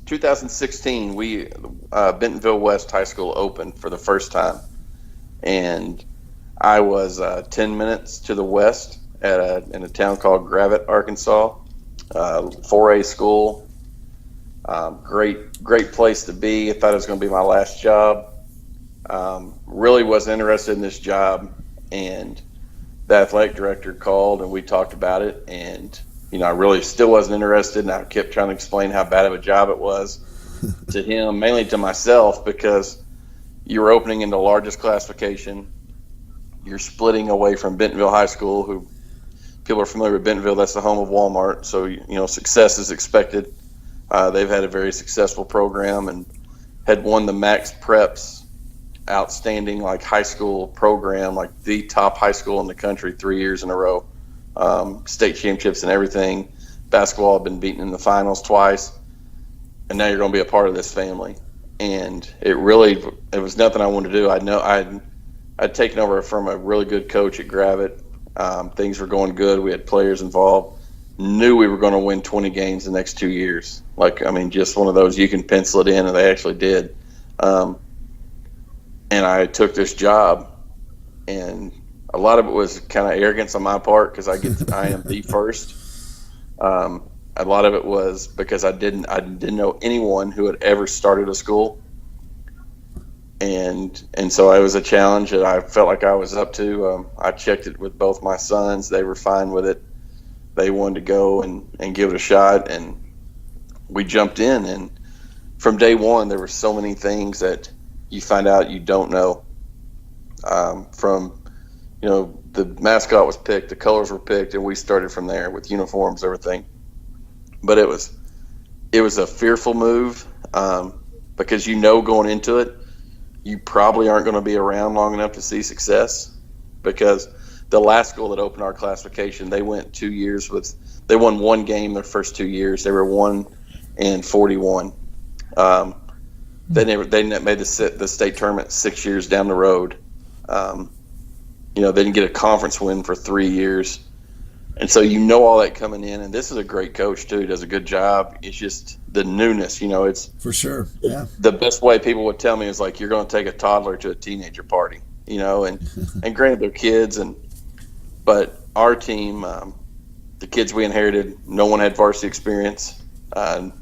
2016, we Bentonville West High School opened for the first time, and I was 10 minutes to the west in a town called Gravette, Arkansas. 4A school. Great place to be. I thought it was going to be my last job. Really wasn't interested in this job, and the athletic director called and we talked about it, and I really still wasn't interested, and I kept trying to explain how bad of a job it was to him, mainly to myself, because you're opening in the largest classification. You're splitting away from Bentonville High School, who people are familiar with Bentonville. That's the home of Walmart, so success is expected. They've had a very successful program and had won the Max Preps outstanding high school program, the top high school in the country 3 years in a row. State championships and everything. Basketball had been beaten in the finals twice, and now you're going to be a part of this family. And it was nothing I wanted to do. I'd taken over from a really good coach at Gravette. Things were going good. We had players involved. Knew we were going to win 20 games the next 2 years. Just one of those you can pencil it in, and they actually did. And I took this job, and a lot of it was kind of arrogance on my part because I am the first. A lot of it was because I didn't know anyone who had ever started a school, and so it was a challenge that I felt like I was up to. I checked it with both my sons; they were fine with it. They wanted to go and give it a shot, and we jumped in. And from day one, there were so many things that you find out you don't know. The mascot was picked, the colors were picked, and we started from there with uniforms, everything. But it was a fearful move because going into it, you probably aren't going to be around long enough to see success because the last school that opened our classification, they went 2 years they won one game their first 2 years. They were 1-41. They made the state tournament 6 years down the road. They didn't get a conference win for 3 years. And so all that coming in, and this is a great coach too. He does a good job. It's just the newness. It's for sure. Yeah. The best way people would tell me is like, you're going to take a toddler to a teenager party, and granted they're kids, but our team, the kids we inherited, no one had varsity experience.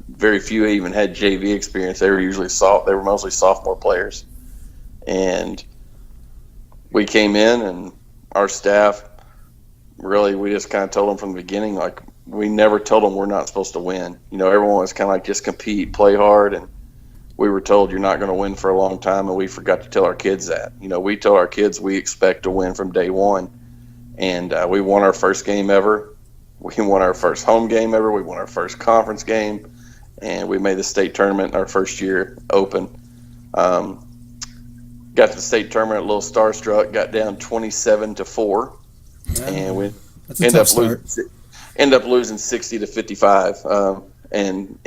Very few even had JV experience. They were mostly sophomore players, and we came in, and our staff. Really, we just kind of told them from the beginning, like, we never told them we're not supposed to win. Everyone was kind of like, just compete, play hard, and we were told you're not going to win for a long time, and we forgot to tell our kids that. We told our kids we expect to win from day one, and we won our first game ever. We won our first home game ever. We won our first conference game, and we made the state tournament our first year open. Got to the state tournament a little starstruck, got down 27-4. Yeah, and we that's a tough start. End up losing 60-55, and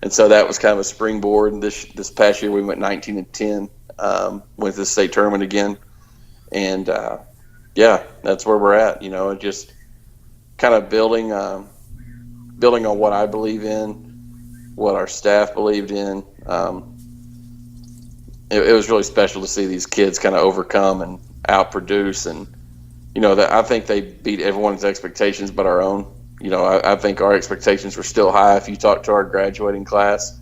so that was kind of a springboard. This past year we went 19-10, went to the state tournament again, and that's where we're at. Just kind of building on what I believe in, what our staff believed in. It was really special to see these kids kind of overcome and outproduce, and that I think they beat everyone's expectations but our own. I think our expectations were still high. If you talk to our graduating class,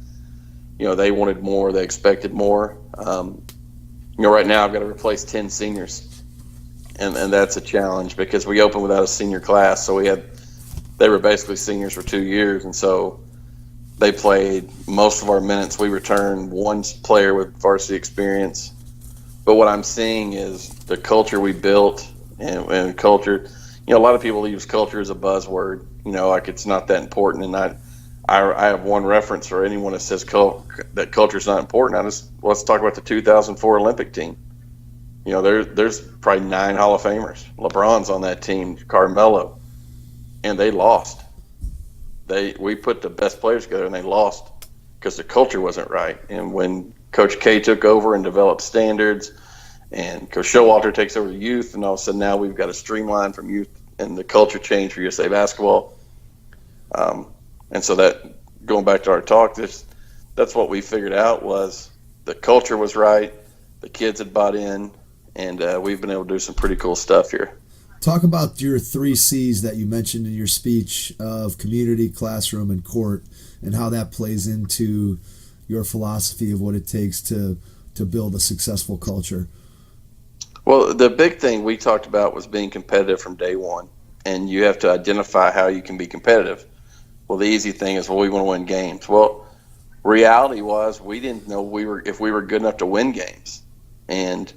they wanted more, they expected more. Right now I've got to replace 10 seniors, and that's a challenge because we opened without a senior class. So they were basically seniors for 2 years, and so they played most of our minutes. We returned one player with varsity experience. But what I'm seeing is the culture we built. And culture, a lot of people use culture as a buzzword, like it's not that important. And I have one reference for anyone that says that culture is not important. Let's talk about the 2004 Olympic team. There's probably 9 Hall of Famers. LeBron's on that team, Carmelo, and they lost. We put the best players together, and they lost because the culture wasn't right. And when Coach K took over and developed standards, and Coach Showalter takes over the youth, and all of a sudden now we've got a streamline from youth and the culture change for USA basketball. And so that, going back to our talk, that's what we figured out was the culture was right, the kids had bought in, and we've been able to do some pretty cool stuff here. Talk about your 3 C's that you mentioned in your speech of community, classroom, and court, and how that plays into your philosophy of what it takes to build a successful culture. Well, the big thing we talked about was being competitive from day one, and you have to identify how you can be competitive. Well, the easy thing is, we want to win games. Well, reality was we didn't know if we were good enough to win games. And,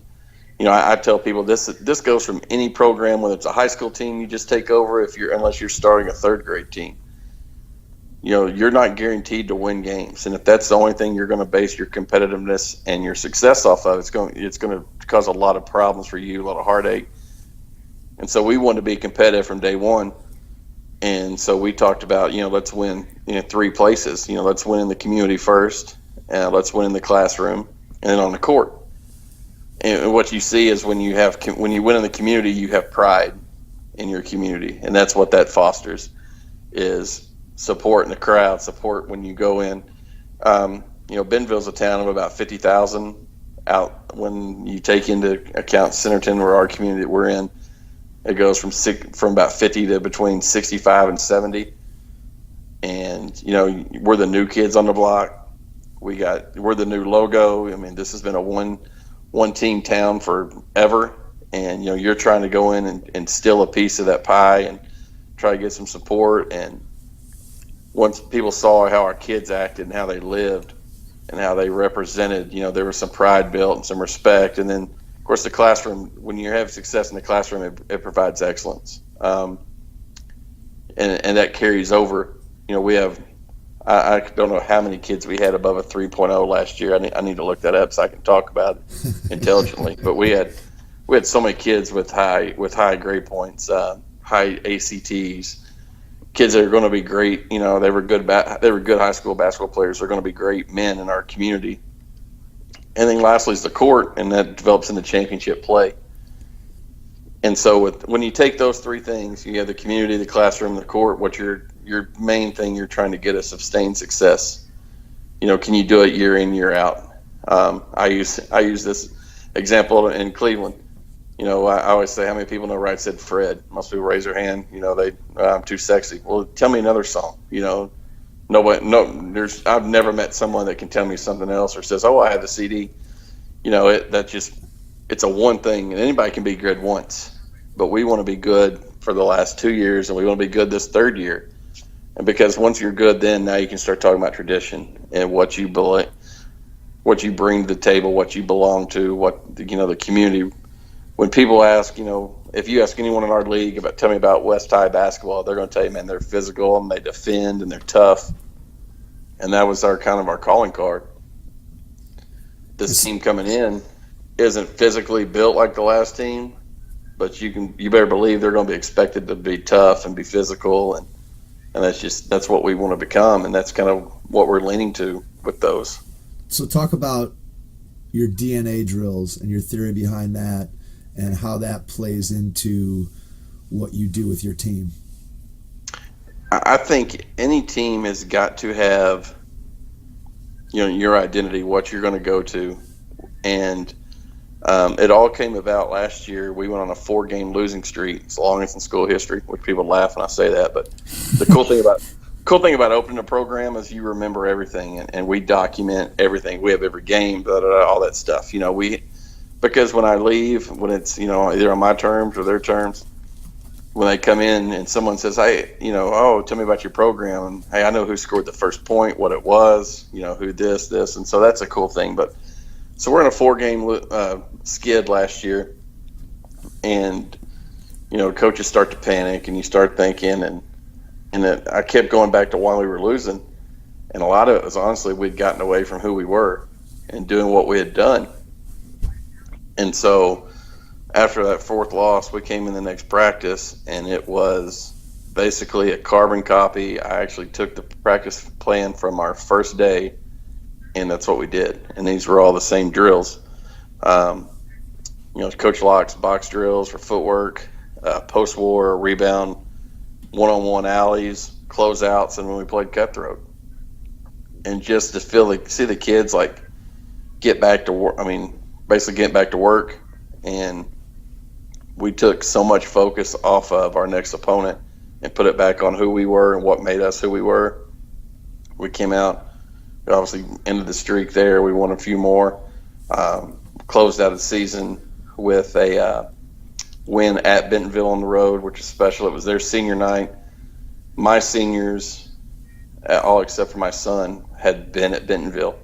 I tell people this goes from any program, whether it's a high school team you just take over, unless you're starting a 3rd grade team. You're not guaranteed to win games, and if that's the only thing you're going to base your competitiveness and your success off of, it's going to cause a lot of problems for you, a lot of heartache. And so we wanted to be competitive from day one, and so we talked about let's win 3 places. Let's win in the community first, let's win in the classroom, and then on the court. And what you see is when you win in the community, you have pride in your community, and that's what that fosters is support in the crowd, support when you go in. Bentonville's a town of about 50,000 out when you take into account Centerton, where our community that we're in. It goes from about 50 to between 65 and 70. And, we're the new kids on the block. We're the new logo. I mean, this has been a one team town forever. And, you're trying to go in and steal a piece of that pie and try to get some support. And once people saw how our kids acted and how they lived and how they represented, there was some pride built and some respect. And then, of course, the classroom, when you have success in the classroom, it provides excellence. And that carries over. We have, I don't know how many kids we had above a 3.0 last year. I need to look that up so I can talk about it intelligently. But we had we had so many kids with high grade points, high ACTs, kids that are going to be great. You know, they were good high school basketball players. They're going to be great men in our community. And then lastly is the court, and that develops into championship play. And so when you take those three things, you have the community, the classroom, the court. What your main thing you're trying to get is sustained success. You know, can you do it year in, year out? I use this example in Cleveland. You know, I always say, how many people know Right Said Fred? Most people raise their hand. You know, I'm too sexy. Well, tell me another song. You know, I've never met someone that can tell me something else or says, oh, I have the CD. You know, it's a one thing, and anybody can be good once, but we want to be good for the last 2 years, and we want to be good this third year. And because once you're good, then now you can start talking about tradition and what you bring to the table, what you belong to, the community. When people ask, you know, if you ask anyone in our league tell me about West High basketball, they're going to tell you, man, they're physical and they defend and they're tough. And that was our calling card. This team coming in isn't physically built like the last team, but you better believe they're going to be expected to be tough and be physical, and that's what we want to become, and that's kind of what we're leaning to with those. So talk about your DNA drills and your theory behind that, and how that plays into what you do with your team. I think any team has got to have, you know, your identity, what you're going to go to, and it all came about last year. We went on a 4-game losing streak. It's the longest in school history, which people laugh when I say that. But the cool thing about opening a program is you remember everything, and we document everything. We have every game, all that stuff. You know, because when I leave, when it's, you know, either on my terms or their terms, when they come in and someone says, hey, you know, oh, tell me about your program. And, hey, I know who scored the first point, what it was, you know, who this. And so that's a cool thing. But so we're in a 4-game skid last year. And, you know, coaches start to panic and you start thinking. And I kept going back to why we were losing. And a lot of it was honestly we'd gotten away from who we were and doing what we had done. And so after that 4th loss, we came in the next practice, and it was basically a carbon copy. I actually took the practice plan from our first day, and that's what we did. And these were all the same drills. You know, Coach Locke's box drills for footwork, post-war, rebound, one-on-one alleys, closeouts, and when we played cutthroat. And just to see the kids, like, get back to work. I mean, basically getting back to work, and we took so much focus off of our next opponent and put it back on who we were and what made us who we were. We came out, we obviously ended the streak there. We won a few more, closed out the season with a win at Bentonville on the road, which is special. It was their senior night. My seniors, all except for my son, had been at Bentonville.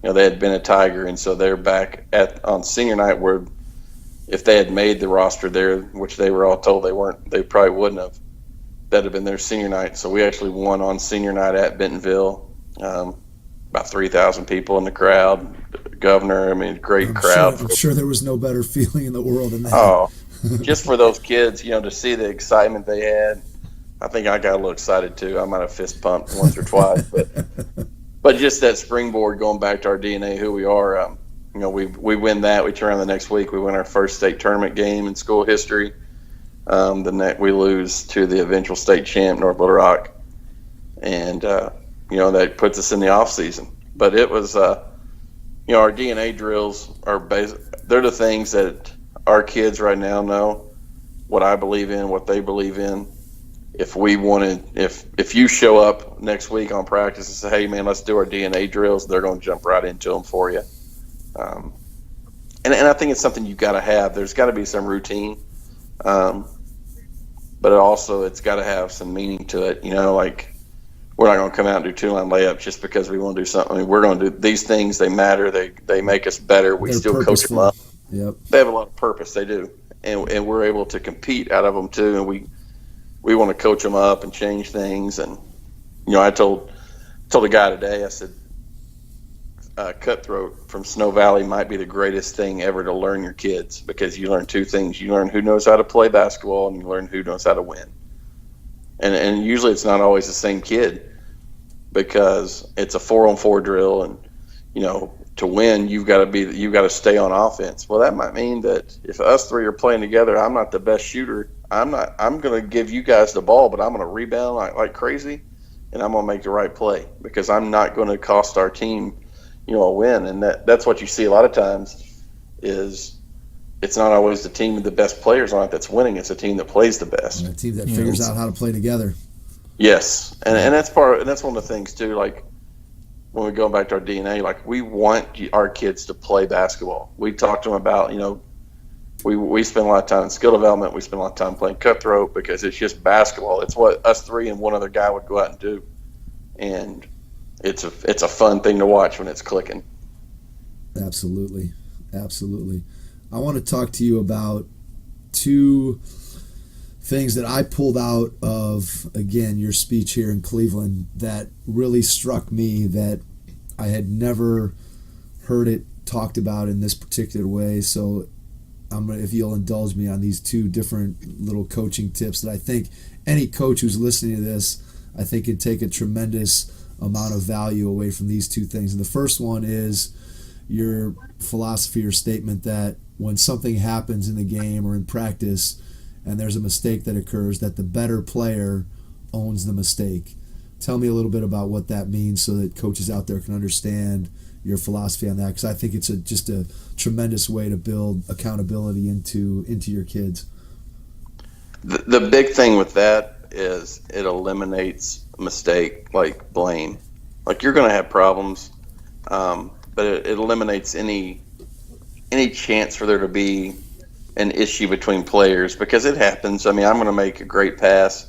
You know, they had been a Tiger, and so they're back on senior night, where if they had made the roster there, which they were all told they weren't, they probably wouldn't have. That'd have been their senior night. So we actually won on senior night at Bentonville. About 3,000 people in the crowd. Governor, I mean, great crowd. I'm sure there was no better feeling in the world than that. Oh, just for those kids, you know, to see the excitement they had. I think I got a little excited too. I might have fist pumped once or twice, but just that springboard going back to our DNA, who we are. You know, we win that. We turn around the next week. We win our first state tournament game in school history. We lose to the eventual state champ, North Little Rock, and you know, that puts us in the off season. But it was, you know, our DNA drills are they're the things that our kids right now know what I believe in, what they believe in. If you show up next week on practice and say, hey man, let's do our DNA drills, they're going to jump right into them for you. And I think it's something you've got to have. There's got to be some routine, but it's got to have some meaning to it. You know, like, we're not going to come out and do 2-line layups just because we want to do something. I mean, we're going to do these things. They matter. They make us better. They're still coach them up. Yep. They have a lot of purpose. They do, and we're able to compete out of them too. And we want to coach them up and change things. And you know, I told a guy today. I said, cutthroat from Snow Valley might be the greatest thing ever to learn your kids, because you learn two things. You learn who knows how to play basketball, and you learn who knows how to win. And usually it's not always the same kid, because it's a 4-on-4 drill, and to win you've got to stay on offense. Well, that might mean that if us three are playing together, I'm not the best shooter. I'm going to give you guys the ball, but I'm going to rebound like crazy, and I'm going to make the right play, because I'm not going to cost our team a win. And that's what you see a lot of times is it's not always the team with the best players on it that's winning. It's a team that plays the best. A team that figures out how to play together. Yes, and that's one of the things too. Like when we go back to our DNA, like we want our kids to play basketball. We talk to them about we spend a lot of time in skill development. We spend a lot of time playing cutthroat, because it's just basketball. It's what us three and one other guy would go out and do, and it's a fun thing to watch when it's clicking. Absolutely. I want to talk to you about two things that I pulled out of, again, your speech here in Cleveland that really struck me, that I had never heard it talked about in this particular way. So if you'll indulge me on these two different little coaching tips that I think any coach who's listening to this, I think can take a tremendous amount of value away from these two things. And the first one is your philosophy or statement that when something happens in the game or in practice and there's a mistake that occurs, that the better player owns the mistake. Tell me a little bit about what that means so that coaches out there can understand your philosophy on that, because I think it's just a tremendous way to build accountability into your kids. The big thing with that is it eliminates mistake, like blame. Like you're going to have problems, but it eliminates any chance for there to be an issue between players, because it happens. I mean, I'm going to make a great pass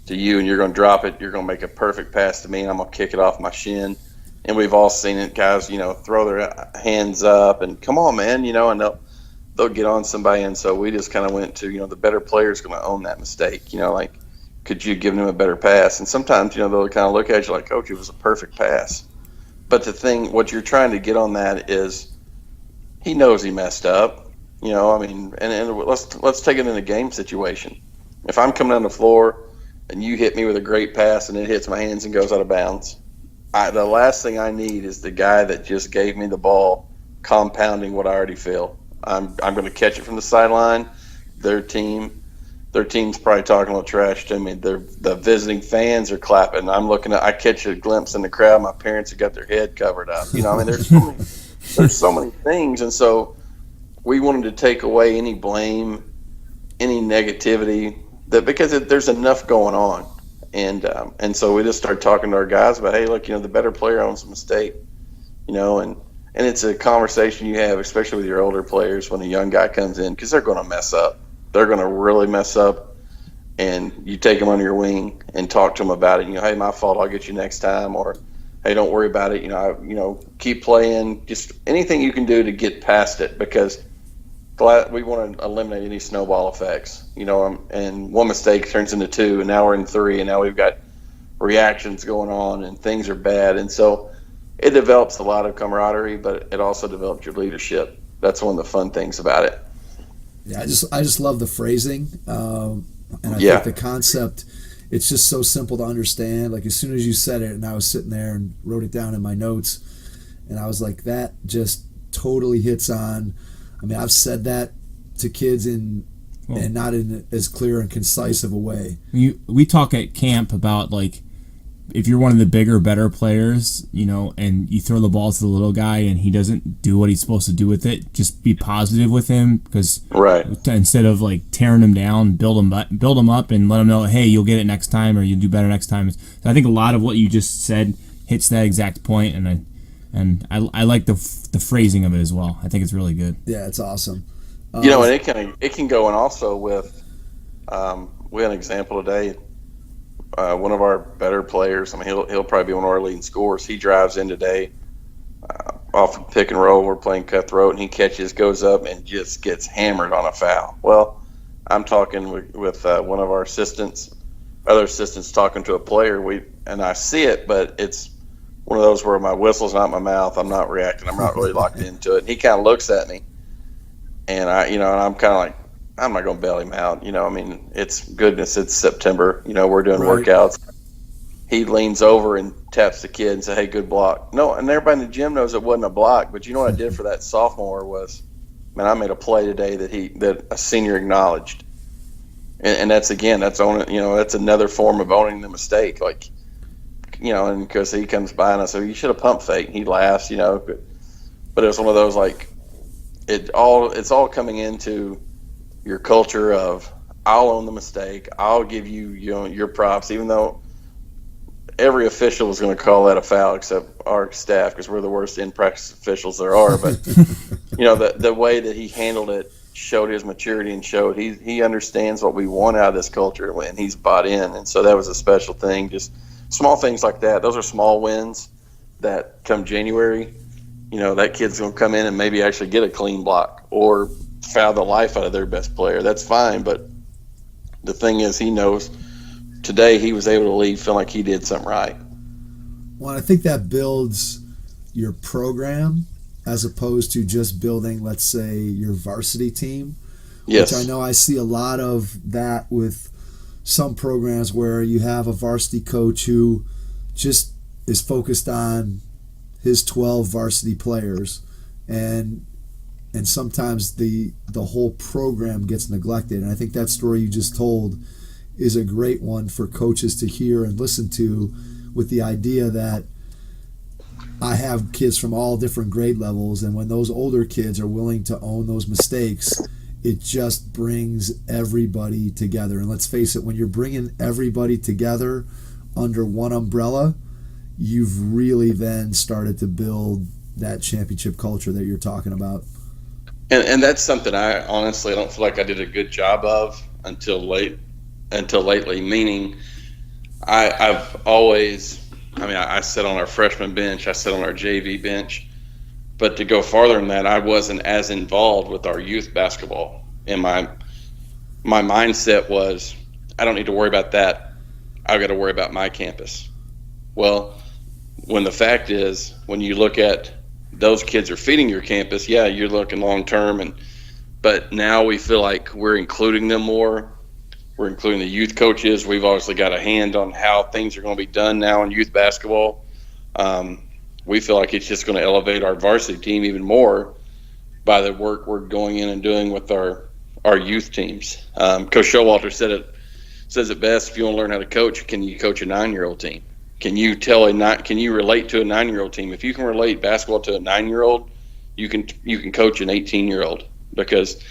to you and you're going to drop it. You're going to make a perfect pass to me and I'm going to kick it off my shin. And we've all seen it, guys, throw their hands up and come on, man, and they'll get on somebody. And so we just kind of went to, the better player is going to own that mistake. Like, could you have given him a better pass? And sometimes, they'll kind of look at you like, coach, it was a perfect pass. But what you're trying to get on that is he knows he messed up, and let's take it in a game situation. If I'm coming down the floor and you hit me with a great pass and it hits my hands and goes out of bounds, the last thing I need is the guy that just gave me the ball compounding what I already feel. I'm going to catch it from the sideline. Their team's probably talking a little trash to me. The visiting fans are clapping. I catch a glimpse in the crowd. My parents have got their head covered up. There's so many things. And so we wanted to take away any blame, any negativity, because there's enough going on. And so we just started talking to our guys about, hey, look, the better player owns a mistake, and it's a conversation you have, especially with your older players when a young guy comes in, because they're going to mess up. They're going to really mess up, and you take them under your wing and talk to them about it. Hey, my fault, I'll get you next time, or hey, don't worry about it. Keep playing. Just anything you can do to get past it, because we want to eliminate any snowball effects, and one mistake turns into two, and now we're in three, and now we've got reactions going on, and things are bad. And so it develops a lot of camaraderie, but it also develops your leadership. That's one of the fun things about it. Yeah, I just love the phrasing, and I think the concept, it's just so simple to understand. Like as soon as you said it, and I was sitting there and wrote it down in my notes, and I was like, that just totally hits on. I mean, I've said that to kids and not in as clear and concise of a way. We talk at camp about, like, if you're one of the bigger, better players, and you throw the ball to the little guy and he doesn't do what he's supposed to do with it, just be positive with him, because instead of like tearing him down, build him up and let him know, hey, you'll get it next time or you'll do better next time. So I think a lot of what you just said hits that exact point, and I like the phrasing of it as well. I think it's really good. Yeah, it's awesome. And it can go in also with we had an example today. One of our better players, I mean, he'll probably be one of our leading scorers. He drives in today off of pick and roll. We're playing cutthroat, and he goes up and just gets hammered on a foul. Well, I'm talking with one of our other assistants talking to a player. And I see it, but it's one of those where my whistle's not in my mouth. I'm not reacting. I'm not really locked into it. And he kind of looks at me, and and I'm kind of like, I'm not going to bail him out. I mean, it's September. We're doing workouts. He leans over and taps the kid and says, "Hey, good block." No, and everybody in the gym knows it wasn't a block. But you know what I did for that sophomore was, man, I made a play today that a senior acknowledged. And that's owning. That's another form of owning the mistake. Like, and because he comes by and I say, "You should have pump fake." And he laughs, but it was one of those, like, it's all coming into your culture of, I'll own the mistake. I'll give you, your props, even though every official was going to call that a foul except our staff, because we're the worst in practice officials there are. But the way that he handled it showed his maturity and showed he understands what we want out of this culture, and he's bought in. And so that was a special thing. Just small things like that. Those are small wins that come January, that kid's going to come in and maybe actually get a clean block or foul the life out of their best player. That's fine. But the thing is, he knows today he was able to leave feeling like he did something right. Well, I think that builds your program as opposed to just building, let's say, your varsity team. Yes. Which I know I see a lot of that with some programs where you have a varsity coach who just is focused on his 12 varsity players, and sometimes the whole program gets neglected. And I think that story you just told is a great one for coaches to hear and listen to, with the idea that I have kids from all different grade levels, and when those older kids are willing to own those mistakes, it just brings everybody together. And let's face it, when you're bringing everybody together under one umbrella, you've really then started to build that championship culture that you're talking about. And that's something I honestly don't feel like I did a good job of until lately, meaning I've always, I sat on our freshman bench, I sat on our JV bench, but to go farther than that, I wasn't as involved with our youth basketball. And my mindset was, I don't need to worry about that. I've got to worry about my campus. Well, when the fact is, when you look at those kids are feeding your campus, yeah, you're looking long term, but now we feel like we're including them more. We're including the youth coaches. We've obviously got a hand on how things are going to be done now in youth basketball. We feel like it's just going to elevate our varsity team even more by the work we're going in and doing with our youth teams. Coach Showalter says it best: if you want to learn how to coach, can you coach a 9-year-old team? Can you relate to a 9-year-old team? If you can relate basketball to a 9-year-old, you can coach an 18-year-old, because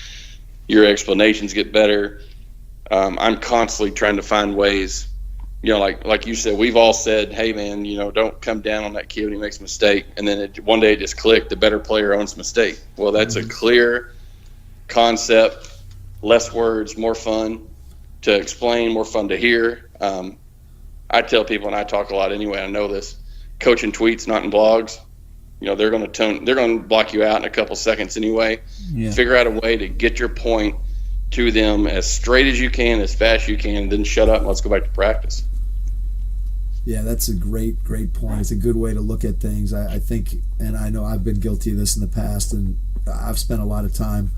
your explanations get better. I'm constantly trying to find ways, like you said, we've all said, hey man, don't come down on that kid when he makes a mistake. And then one day it just clicked: the better player owns mistake. Well, that's a clear concept, less words, more fun to explain, more fun to hear. I tell people, and I talk a lot anyway, I know this, coaching tweets, not in blogs. They're going to block you out in a couple seconds anyway. Yeah. Figure out a way to get your point to them as straight as you can, as fast as you can, and then shut up and let's go back to practice. Yeah, that's a great point. It's a good way to look at things. I think, and I know I've been guilty of this in the past, and I've spent a lot of time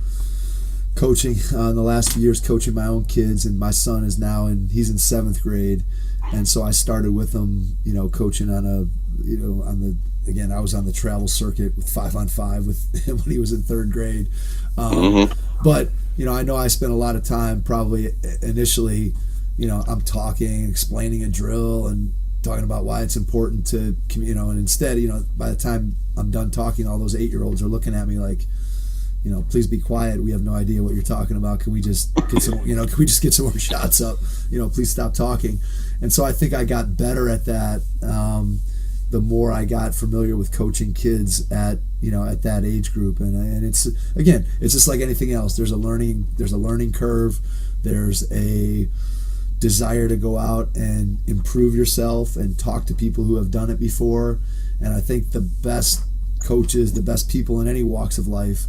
coaching in the last few years, coaching my own kids, and my son is now he's in 7th grade. And so I started with him, coaching I was on the travel circuit with 5-on-5 with him when he was in 3rd grade. But, I know I spent a lot of time probably initially, I'm talking, explaining a drill and talking about why it's important to, and instead, by the time I'm done talking, all those 8-year-olds are looking at me like, please be quiet. We have no idea what you're talking about. Can we just get some, can we just get some more shots up? Please stop talking. And so I think I got better at that. The more I got familiar with coaching kids at that age group, and it's just like anything else. There's a learning curve. There's a desire to go out and improve yourself and talk to people who have done it before. And I think the best coaches, the best people in any walks of life,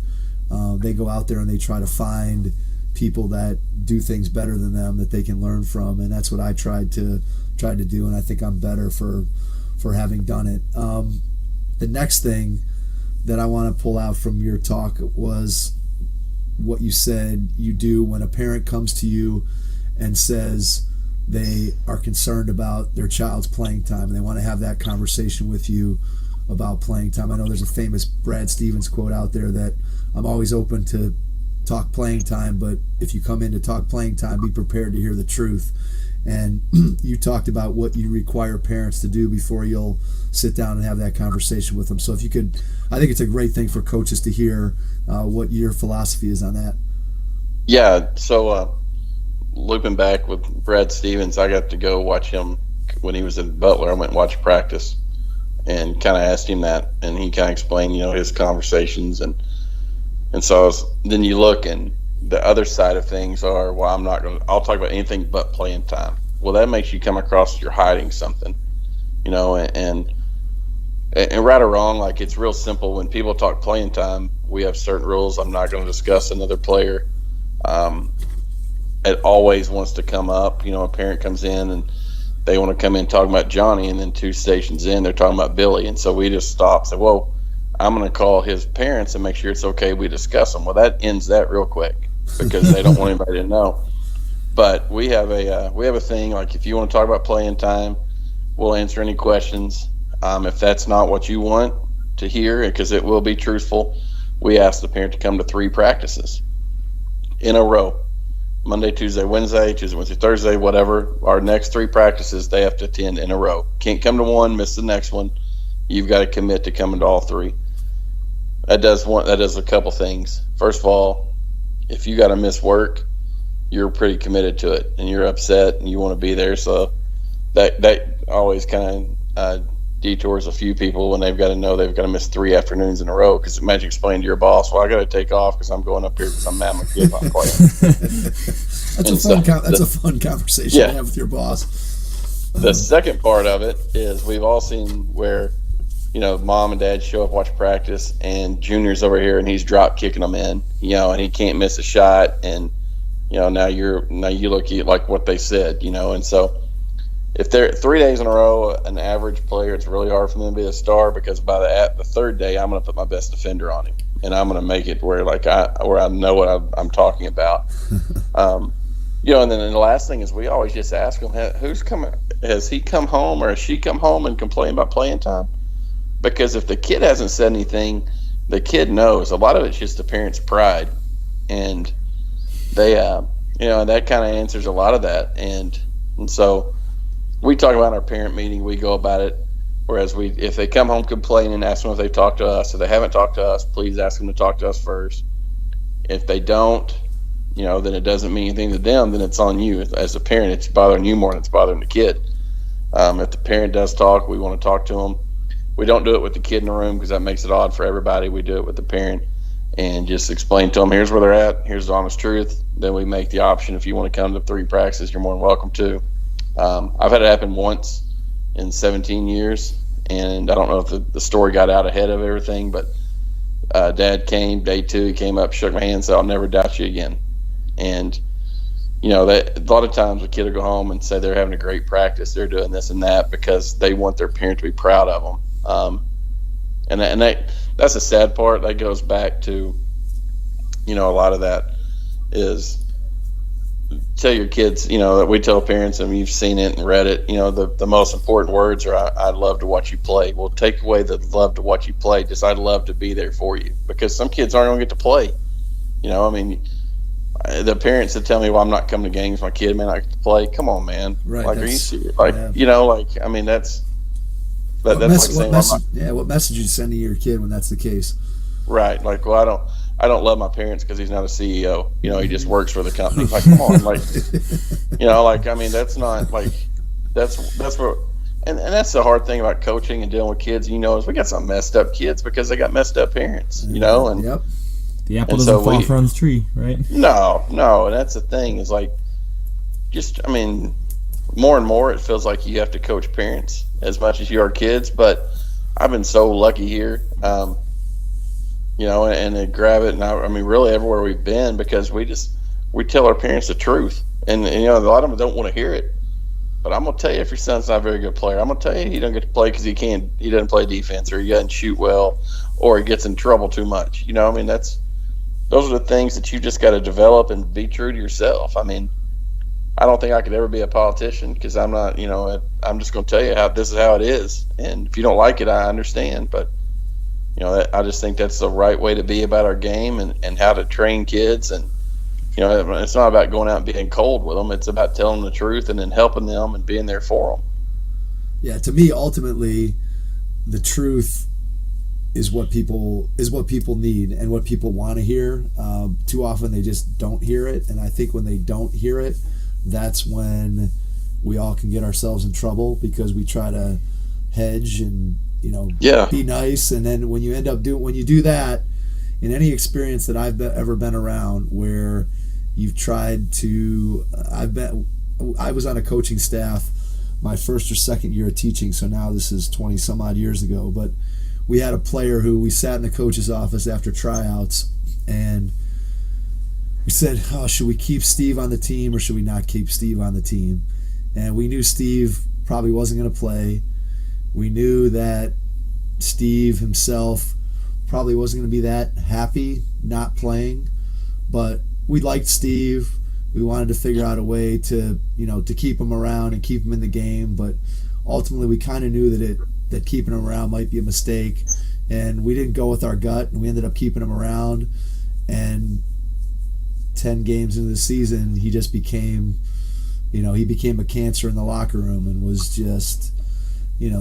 they go out there and they try to find people that do things better than them that they can learn from, and that's what I tried to do. And I think I'm better for for having done it. The next thing that I want to pull out from your talk was what you said you do when a parent comes to you and says they are concerned about their child's playing time and they want to have that conversation with you about playing time. I know there's a famous Brad Stevens quote out there that I'm always open to talk playing time, but if you come in to talk playing time, be prepared to hear the truth. And you talked about what you require parents to do before you'll sit down and have that conversation with them. So if you could, I think it's a great thing for coaches to hear what your philosophy is on that. Yeah. So looping back with Brad Stevens, I got to go watch him when he was in Butler. I went and watched practice and kind of asked him that, and he kind of explained, his conversations, and so then you look, and the other side of things are, well, I'll talk about anything but playing time. Well, that makes you come across you're hiding something, and right or wrong, like, it's real simple. When people talk playing time, we have certain rules. I'm not going to discuss another player. It always wants to come up. A parent comes in and they want to come in talking about Johnny, and then 2 stations in, they're talking about Billy. And so we just stop and say, well, I'm going to call his parents and make sure it's okay we discuss them. Well, that ends that real quick because they don't want anybody to know. But we have a thing, like, if you want to talk about playing time, we'll answer any questions. If that's not what you want to hear, because it will be truthful, we ask the parent to come to 3 practices in a row. Monday, Tuesday, Wednesday, Thursday, whatever. Our next 3 practices they have to attend in a row. Can't come to one, miss the next one. You've got to commit to coming to all 3. That does a couple things. First of all, if you got to miss work, you're pretty committed to it, and you're upset, and you want to be there. So that always kind of detours a few people when they've got to know they've got to miss 3 afternoons in a row. Because imagine explaining to your boss, well, I got to take off because I'm going up here because I'm mad at my kid not playing. That's a fun conversation to have with your boss. The second part of it is we've all seen where, mom and dad show up, watch practice, and Junior's over here and he's drop kicking them in, and he can't miss a shot, and now you look at like what they said, and so if they're 3 days in a row, an average player, it's really hard for them to be a star, because by the 3rd day, I'm going to put my best defender on him, and I'm going to make it where I know what I'm talking about. And then the last thing is we always just ask them, has he come home or has she come home and complained about playing time? Because if the kid hasn't said anything, the kid knows. A lot of it's just the parents' pride, and they, that kind of answers a lot of that. And so we talk about in our parent meeting, we go about it. Whereas if they come home complaining, ask them if they've talked to us. If they haven't talked to us, please ask them to talk to us first. If they don't, then it doesn't mean anything to them. Then it's on you as a parent. It's bothering you more than it's bothering the kid. If the parent does talk, we want to talk to them. We don't do it with the kid in the room because that makes it odd for everybody. We do it with the parent and just explain to them, here's where they're at, here's the honest truth. Then we make the option, if you want to come to 3 practices, you're more than welcome to. I've had it happen once in 17 years, and I don't know if the story got out ahead of everything, but Dad came, day 2, he came up, shook my hand, said, I'll never doubt you again. And, that a lot of times a kid will go home and say they're having a great practice, they're doing this and that because they want their parent to be proud of them. That's the sad part. That goes back to, a lot of that is tell your kids, that we tell parents, and you've seen it and read it, the most important words are, I'd love to watch you play. Well, take away the love to watch you play. Just, I'd love to be there for you, because some kids aren't going to get to play. The parents that tell me, well, I'm not coming to games, my kid may not get to play. Come on, man. Right. Like, are you serious? What message you send to your kid when that's the case? Right. Like, well, I don't love my parents because he's not a CEO. He just works for the company. Like, come on, that's not like that's what. And that's the hard thing about coaching and dealing with kids. Is we got some messed up kids because they got messed up parents. And yep. The apple doesn't fall from the tree, right? No, and that's the thing is like, more and more it feels like you have to coach parents as much as you are kids. But I've been so lucky here, and they grab it, and really everywhere we've been, because we tell our parents the truth, and a lot of them don't want to hear it, But I'm gonna tell you if your son's not a very good player. I'm gonna tell you he doesn't get to play because he doesn't play defense, or he doesn't shoot well, or he gets in trouble too much. You know, I mean, those are the things that you just got to develop and be true to yourself. I mean, I don't think I could ever be a politician because I'm not. You know, I'm just gonna tell you this is how it is, and if you don't like it, I understand. But you know, I just think that's the right way to be about our game and how to train kids. And you know, it's not about going out and being cold with them. It's about telling them the truth and then helping them and being there for them. Yeah, to me, ultimately, the truth is what people need and what people want to hear. Too often they just don't hear it, and I think when they don't hear it, that's when we all can get ourselves in trouble because we try to hedge and be nice, and then when you do that, in any experience that I've ever been around where you've tried to, I was on a coaching staff my first or second year of teaching, so now this is 20 some odd years ago, but we had a player who we sat in the coach's office after tryouts and we said, oh, should we keep Steve on the team or should we not keep Steve on the team? And we knew Steve probably wasn't going to play. We knew that Steve himself probably wasn't going to be that happy not playing, but we liked Steve. We wanted to figure out a way to keep him around and keep him in the game, but ultimately we kind of knew that keeping him around might be a mistake, and we didn't go with our gut, and we ended up keeping him around. And 10 games into the season, he just became a cancer in the locker room and was just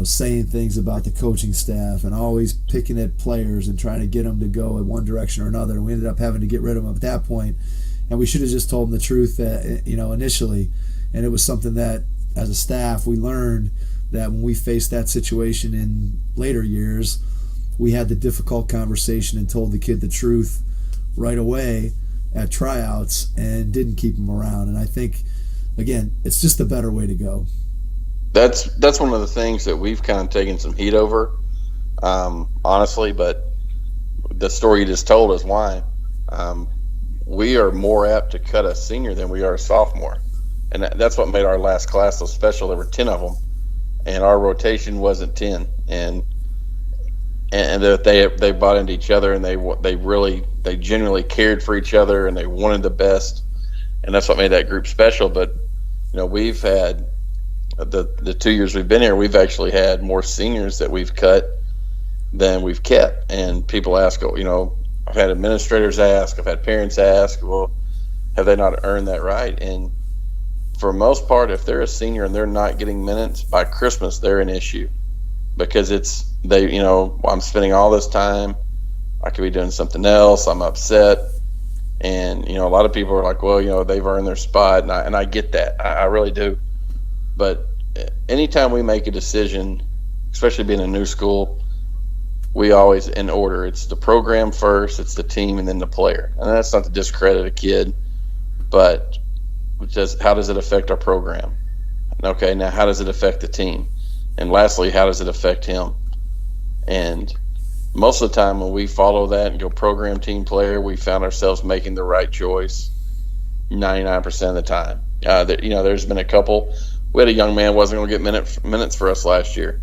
saying things about the coaching staff and always picking at players and trying to get them to go in one direction or another. And we ended up having to get rid of him at that point. And we should have just told him the truth initially. And it was something that, as a staff, we learned that when we faced that situation in later years, we had the difficult conversation and told the kid the truth right away at tryouts and didn't keep him around. And I think, again, it's just the better way to go. That's one of the things that we've kind of taken some heat over, honestly. But the story you just told is why. We are more apt to cut a senior than we are a sophomore, and that's what made our last class so special. There were 10 of them, and our rotation wasn't 10. And that they bought into each other, and they genuinely cared for each other, and they wanted the best, and that's what made that group special. But we've had the 2 years we've been here, we've actually had more seniors that we've cut than we've kept. And people ask, I've had administrators ask, I've had parents ask, well, have they not earned that right? And for the most part, if they're a senior and they're not getting minutes, by Christmas they're an issue, because I'm spending all this time, I could be doing something else, I'm upset. And a lot of people are like, well, they've earned their spot, and I get that, I really do. But anytime we make a decision, especially being a new school, we always, in order, it's the program first, it's the team, and then the player. And that's not to discredit a kid, but how does it affect our program? Okay, now how does it affect the team? And lastly, how does it affect him? And most of the time when we follow that and go program, team, player, we found ourselves making the right choice 99% of the time. There's been a couple. We had a young man wasn't going to get minutes for us last year,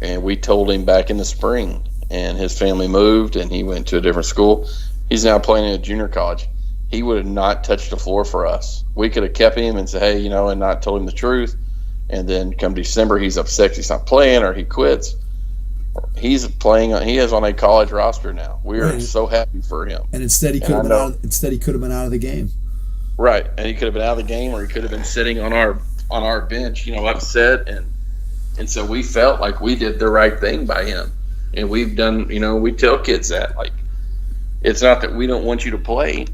and we told him back in the spring, and his family moved and he went to a different school. He's now playing at a junior college. He would have not touched the floor for us. We could have kept him and said, hey, and not told him the truth. And then come December, he's upset he's not playing or he quits. He's playing. He is on a college roster now. We are so happy for him. And instead he could have been out of the game. Right, and he could have been out of the game, or he could have been sitting on our bench, upset. And so we felt like we did the right thing by him. And we've done, we tell kids that, like, it's not that we don't want you to play.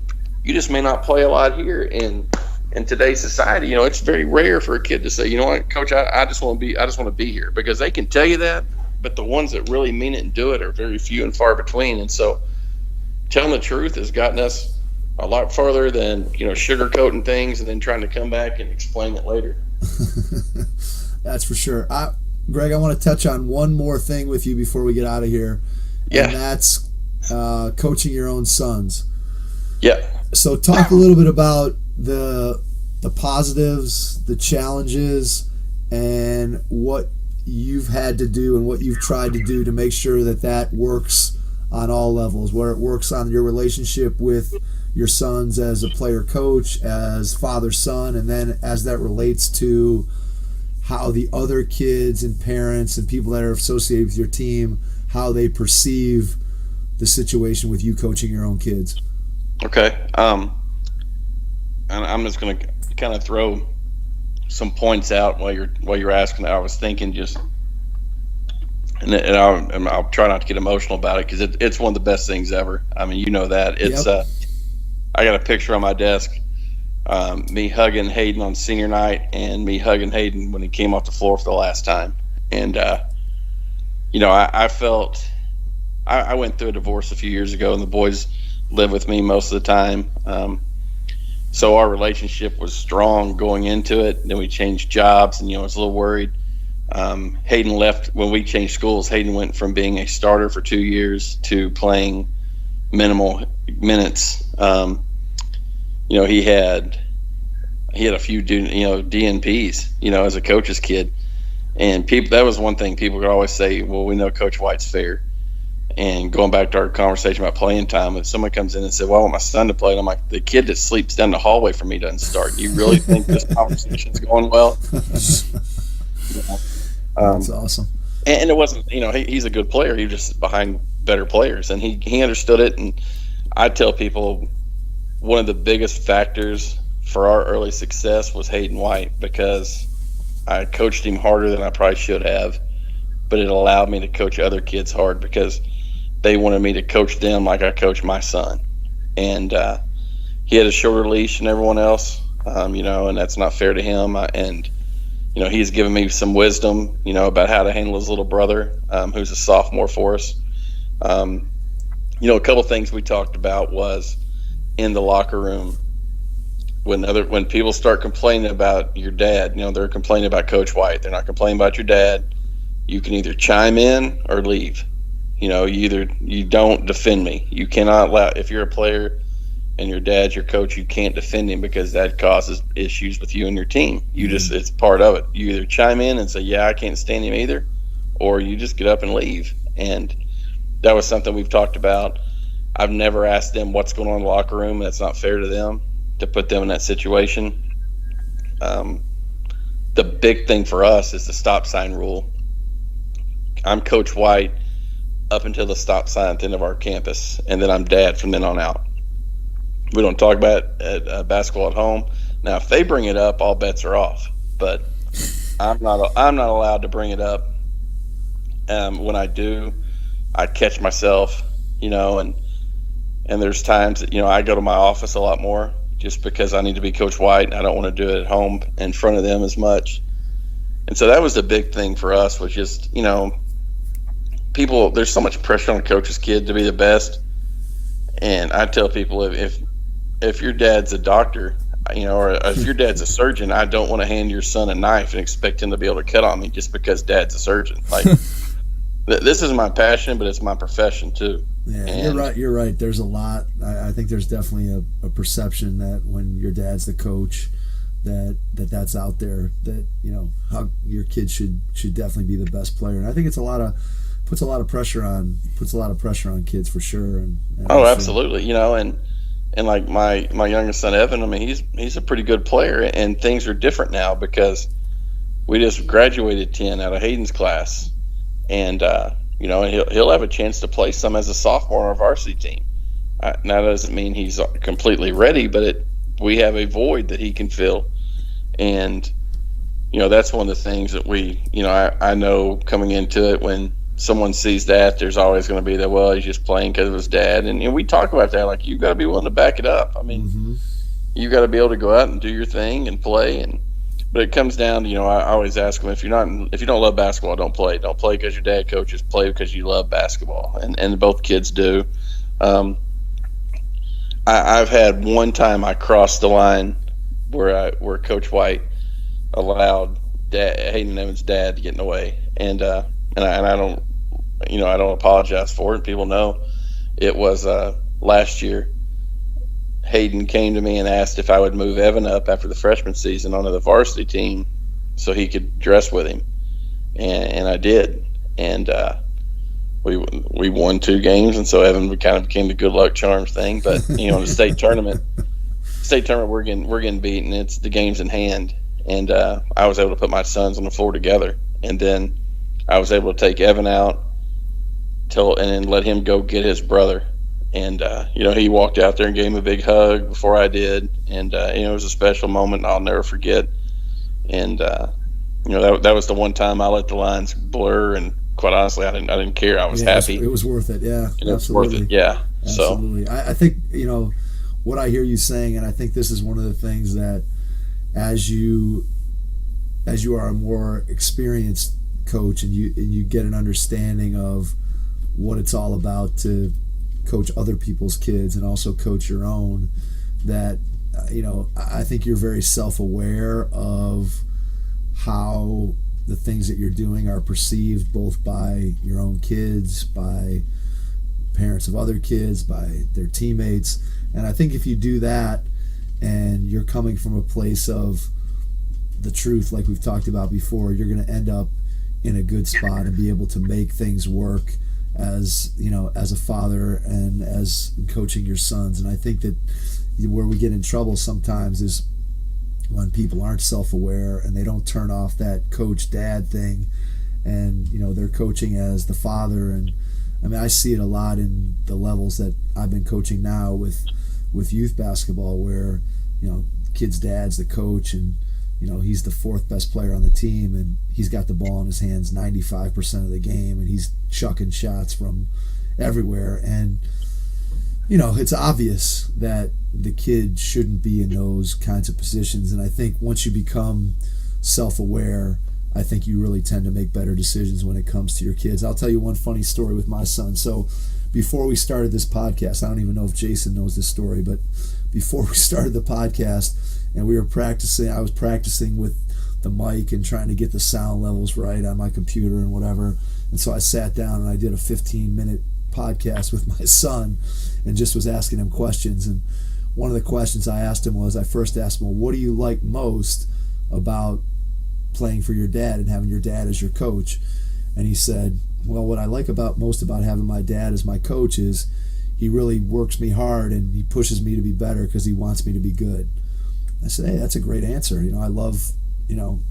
You just may not play a lot here. And in today's society, it's very rare for a kid to say, you know what, Coach, I just want to be here, because they can tell you that, but the ones that really mean it and do it are very few and far between. And so telling the truth has gotten us a lot farther than, sugarcoating things and then trying to come back and explain it later. That's for sure. Greg, I want to touch on one more thing with you before we get out of here. Yeah. And that's coaching your own sons. Yeah. So talk a little bit about the positives, the challenges, and what you've had to do and what you've tried to do to make sure that that works on all levels, where it works on your relationship with your sons as a player coach, as father son, and then as that relates to how the other kids and parents and people that are associated with your team, how they perceive the situation with you coaching your own kids. Okay. And I'm just going to kind of throw some points out while you're asking. I was thinking and I'll try not to get emotional about it because it's one of the best things ever. I mean, you know that. It's Yep. I got a picture on my desk, me hugging Hayden on senior night and me hugging Hayden when he came off the floor for the last time. And, I felt I went through a divorce a few years ago, and the boys live with me most of the time. So our relationship was strong going into it. Then we changed jobs, and, I was a little worried. Hayden left when we changed schools. Hayden went from being a starter for 2 years to playing minimal minutes. He had a few DNPs, as a coach's kid, and that was one thing people could always say, well, we know Coach White's fair. And going back to our conversation about playing time, if someone comes in and says, well, I want my son to play, and I'm like, the kid that sleeps down the hallway from me doesn't start. You really think this conversation's going well? That's awesome. And it wasn't, he's a good player. He was just behind better players, and he understood it. And I tell people one of the biggest factors for our early success was Hayden White, because I coached him harder than I probably should have, but it allowed me to coach other kids hard because they wanted me to coach them like I coached my son. And he had a shorter leash than everyone else, and that's not fair to him. He's given me some wisdom, about how to handle his little brother, who's a sophomore for us. A couple things we talked about was in the locker room, when people start complaining about your dad, they're complaining about Coach White. They're not complaining about your dad. You can either chime in or leave. You don't defend me. You cannot allow, if you're a player and your dad's your coach, you can't defend him because that causes issues with you and your team. It's part of it. You either chime in and say, yeah, I can't stand him either, or you just get up and leave. And that was something we've talked about. I've never asked them what's going on in the locker room. That's not fair to them to put them in that situation. The big thing for us is the stop sign rule. I'm Coach White up until the stop sign at the end of our campus, and then I'm dad from then on out. We don't talk about basketball at home. Now, if they bring it up, all bets are off. But I'm not allowed to bring it up. When I do, I catch myself, and there's times that I go to my office a lot more just because I need to be Coach White, and I don't want to do it at home in front of them as much. And so that was the big thing for us, was just people. There's so much pressure on a coach's kid to be the best, and I tell people if your dad's a doctor, or if your dad's a surgeon, I don't want to hand your son a knife and expect him to be able to cut on me just because dad's a surgeon. Like, this is my passion, but it's my profession too. Yeah, and you're right. There's a lot. I think there's definitely a perception that when your dad's the coach, that's out there, that how your kid should definitely be the best player. And I think it's puts a lot of pressure on kids for sure. And absolutely. And like my youngest son Evan, I mean, he's a pretty good player, and things are different now because we just graduated 10 out of Hayden's class, and he'll have a chance to play some as a sophomore on our varsity team. Now that doesn't mean he's completely ready, but we have a void that he can fill, and that's one of the things that I know coming into it. When someone sees that, there's always going to be that, well, he's just playing because of his dad, and we talk about that. Like, you've got to be willing to back it up. I mean, you've got to be able to go out and do your thing and play. But it comes down to, I always ask them, if you don't love basketball, don't play. Don't play because your dad coaches. Play because you love basketball, and both kids do. I've had one time I crossed the line where Coach White allowed Hayden Evans' dad to get in the way, and I don't, I don't apologize for it. People know it was last year. Hayden came to me and asked if I would move Evan up after the freshman season onto the varsity team so he could dress with him, and I did, and we won 2 games, and so Evan kind of became the good luck charms thing. But in the state tournament, we're getting beaten. It's the game's in hand, and I was able to put my sons on the floor together, and then I was able to take Evan out and then let him go get his brother. And, he walked out there and gave him a big hug before I did. And, it was a special moment I'll never forget. And, that was the one time I let the lines blur. And quite honestly, I didn't care. I was happy. It was worth it. Yeah, and absolutely. It was worth it. Yeah. Absolutely. So I think, what I hear you saying, and I think this is one of the things that as you are a more experienced coach and you get an understanding of what it's all about to coach other people's kids and also coach your own, that I think you're very self-aware of how the things that you're doing are perceived both by your own kids, by parents of other kids, by their teammates. And I think if you do that and you're coming from a place of the truth, like we've talked about before, you're going to end up in a good spot and be able to make things work as a father and as coaching your sons. And I think that where we get in trouble sometimes is when people aren't self-aware and they don't turn off that coach dad thing, and they're coaching as the father. And I mean, I see it a lot in the levels that I've been coaching now with youth basketball, where kid's dad's the coach, and he's the 4th best player on the team, and he's got the ball in his hands 95% of the game, and he's chucking shots from everywhere. And, it's obvious that the kid shouldn't be in those kinds of positions. And I think once you become self-aware, I think you really tend to make better decisions when it comes to your kids. I'll tell you one funny story with my son. So before we started this podcast, I don't even know if Jason knows this story, but before we started the podcast, and we were practicing, I was practicing with the mic and trying to get the sound levels right on my computer and whatever. And so I sat down and I did a 15-minute podcast with my son and just was asking him questions. And one of the questions I asked him was, I first asked him, well, what do you like most about playing for your dad and having your dad as your coach? And he said, well, what I like most about having my dad as my coach is he really works me hard and he pushes me to be better because he wants me to be good. I said, hey, that's a great answer. I love,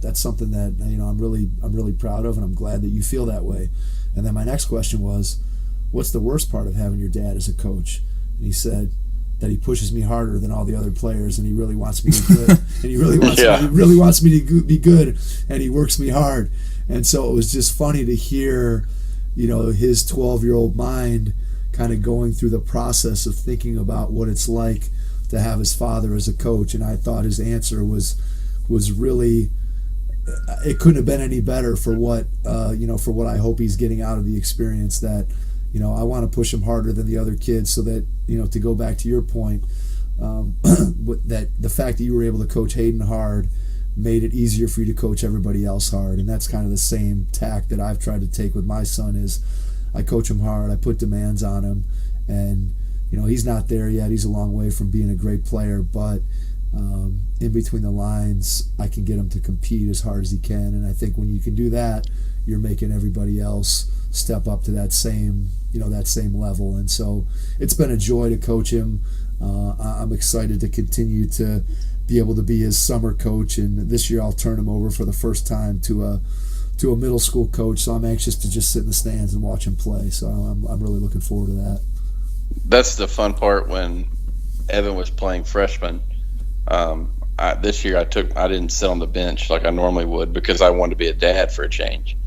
that's something that, I'm really proud of, and I'm glad that you feel that way. And then my next question was, what's the worst part of having your dad as a coach? And he said that he pushes me harder than all the other players, and he really wants me to be good. And he really wants me to be good, and he works me hard. And so it was just funny to hear, his 12-year-old mind kind of going through the process of thinking about what it's like to have his father as a coach. And I thought his answer was really, it couldn't have been any better for what I hope he's getting out of the experience. That I want to push him harder than the other kids, so that to go back to your point, that the fact that you were able to coach Hayden hard made it easier for you to coach everybody else hard. And that's kind of the same tack that I've tried to take with my son. Is I coach him hard, I put demands on him, and he's not there yet. He's a long way from being a great player, but in between the lines, I can get him to compete as hard as he can. And I think when you can do that, you're making everybody else step up to that same level. And so it's been a joy to coach him. I'm excited to continue to be able to be his summer coach, and this year I'll turn him over for the first time to a middle school coach. So I'm anxious to just sit in the stands and watch him play. So I'm really looking forward to that. That's the fun part. When Evan was playing freshman, this year I didn't sit on the bench like I normally would, because I wanted to be a dad for a change.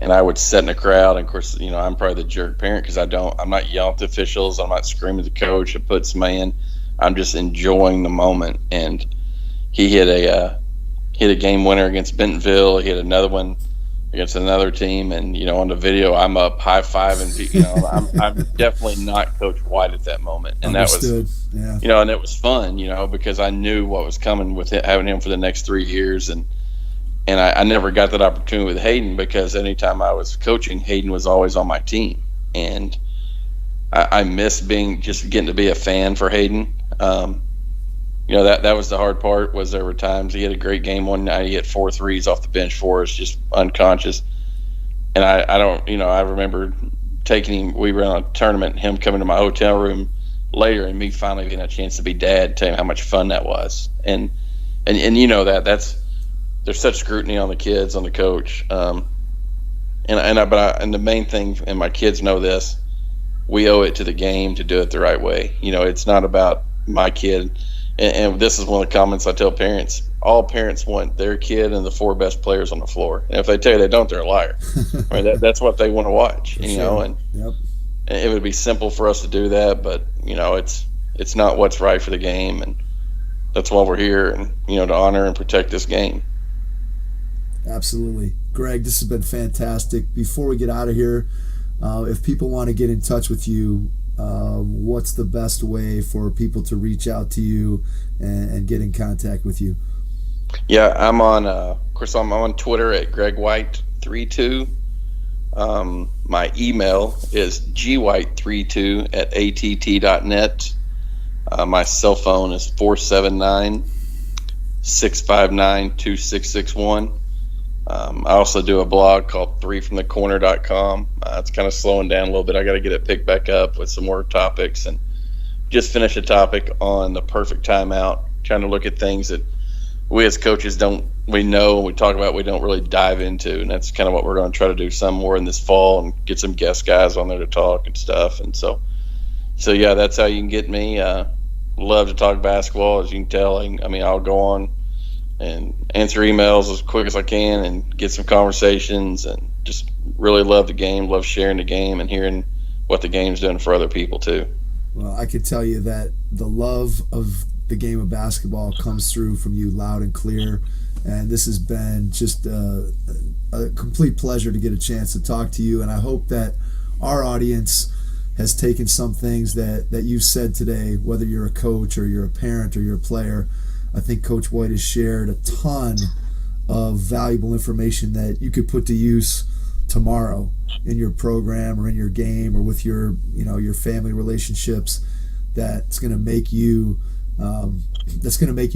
And I would sit in the crowd, and of course, I'm probably the jerk parent because I'm not yelling at the officials, I'm not screaming at the coach and put somebody in. I'm just enjoying the moment. And he hit a game winner against Bentonville. He hit another one against another team, and on the video I'm up high fiving. I'm definitely not Coach White at that moment, and Understood. That was and it was fun, because I knew what was coming with having him for the next 3 years, and I never got that opportunity with Hayden, because anytime I was coaching, Hayden was always on my team, and I miss getting to be a fan for Hayden. that was the hard part. Was there were times he had a great game one night, he hit 4 threes off the bench for us, just unconscious. And I don't, I remember taking him. We were in a tournament, him coming to my hotel room later, and me finally getting a chance to be dad, tell him how much fun that was. And there's such scrutiny on the kids, on the coach. And the main thing, and my kids know this, we owe it to the game to do it the right way. It's not about my kid. And this is one of the comments I tell parents. All parents want their kid and the 4 best players on the floor. And if they tell you they don't, they're a liar. I mean, that's what they want to watch, and Yep. it would be simple for us to do that, but, it's not what's right for the game. And that's why we're here, and, to honor and protect this game. Absolutely. Greg, this has been fantastic. Before we get out of here, if people want to get in touch with you, what's the best way for people to reach out to you and get in contact with you? Yeah, I'm on, of course, I'm on Twitter at GregWhite32. My email is gwhite32@att.net. My cell phone is 479-659-2661. I also do a blog called 3fromthecorner.com. It's kind of slowing down a little bit. I got to get it picked back up with some more topics, and just finished a topic on the perfect timeout, trying to look at things that we as coaches we talk about, we don't really dive into. And that's kind of what we're going to try to do some more in this fall, and get some guest guys on there to talk and stuff. And so yeah, that's how you can get me. Love to talk basketball, as you can tell. I'll go on and answer emails as quick as I can and get some conversations, and just really love the game, love sharing the game and hearing what the game's doing for other people too. Well, I could tell you that the love of the game of basketball comes through from you loud and clear, and this has been just a complete pleasure to get a chance to talk to you. And I hope that our audience has taken some things that you said today, whether you're a coach or you're a parent or you're a player. I think Coach White has shared a ton of valuable information that you could put to use tomorrow in your program or in your game or with your family relationships. That's going to make you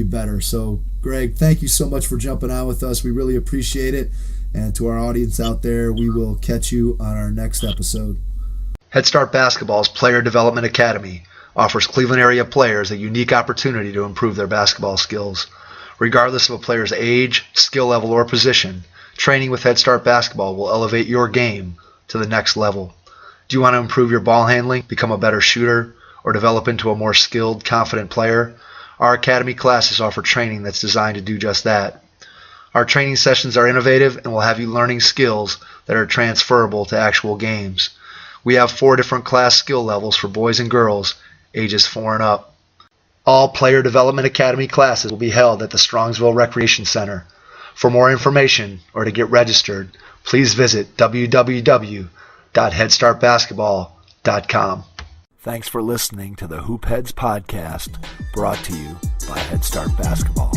better. So, Greg, thank you so much for jumping on with us. We really appreciate it. And to our audience out there, we will catch you on our next episode. Head Start Basketball's Player Development Academy offers Cleveland area players a unique opportunity to improve their basketball skills. Regardless of a player's age, skill level, or position, training with Head Start Basketball will elevate your game to the next level. Do you want to improve your ball handling, become a better shooter, or develop into a more skilled, confident player? Our Academy classes offer training that's designed to do just that. Our training sessions are innovative and will have you learning skills that are transferable to actual games. We have 4 different class skill levels for boys and girls, ages 4 and up. All Player Development Academy classes will be held at the Strongsville Recreation Center. For more information or to get registered, please visit www.headstartbasketball.com. Thanks for listening to the Hoop Heads podcast, brought to you by Head Start Basketball.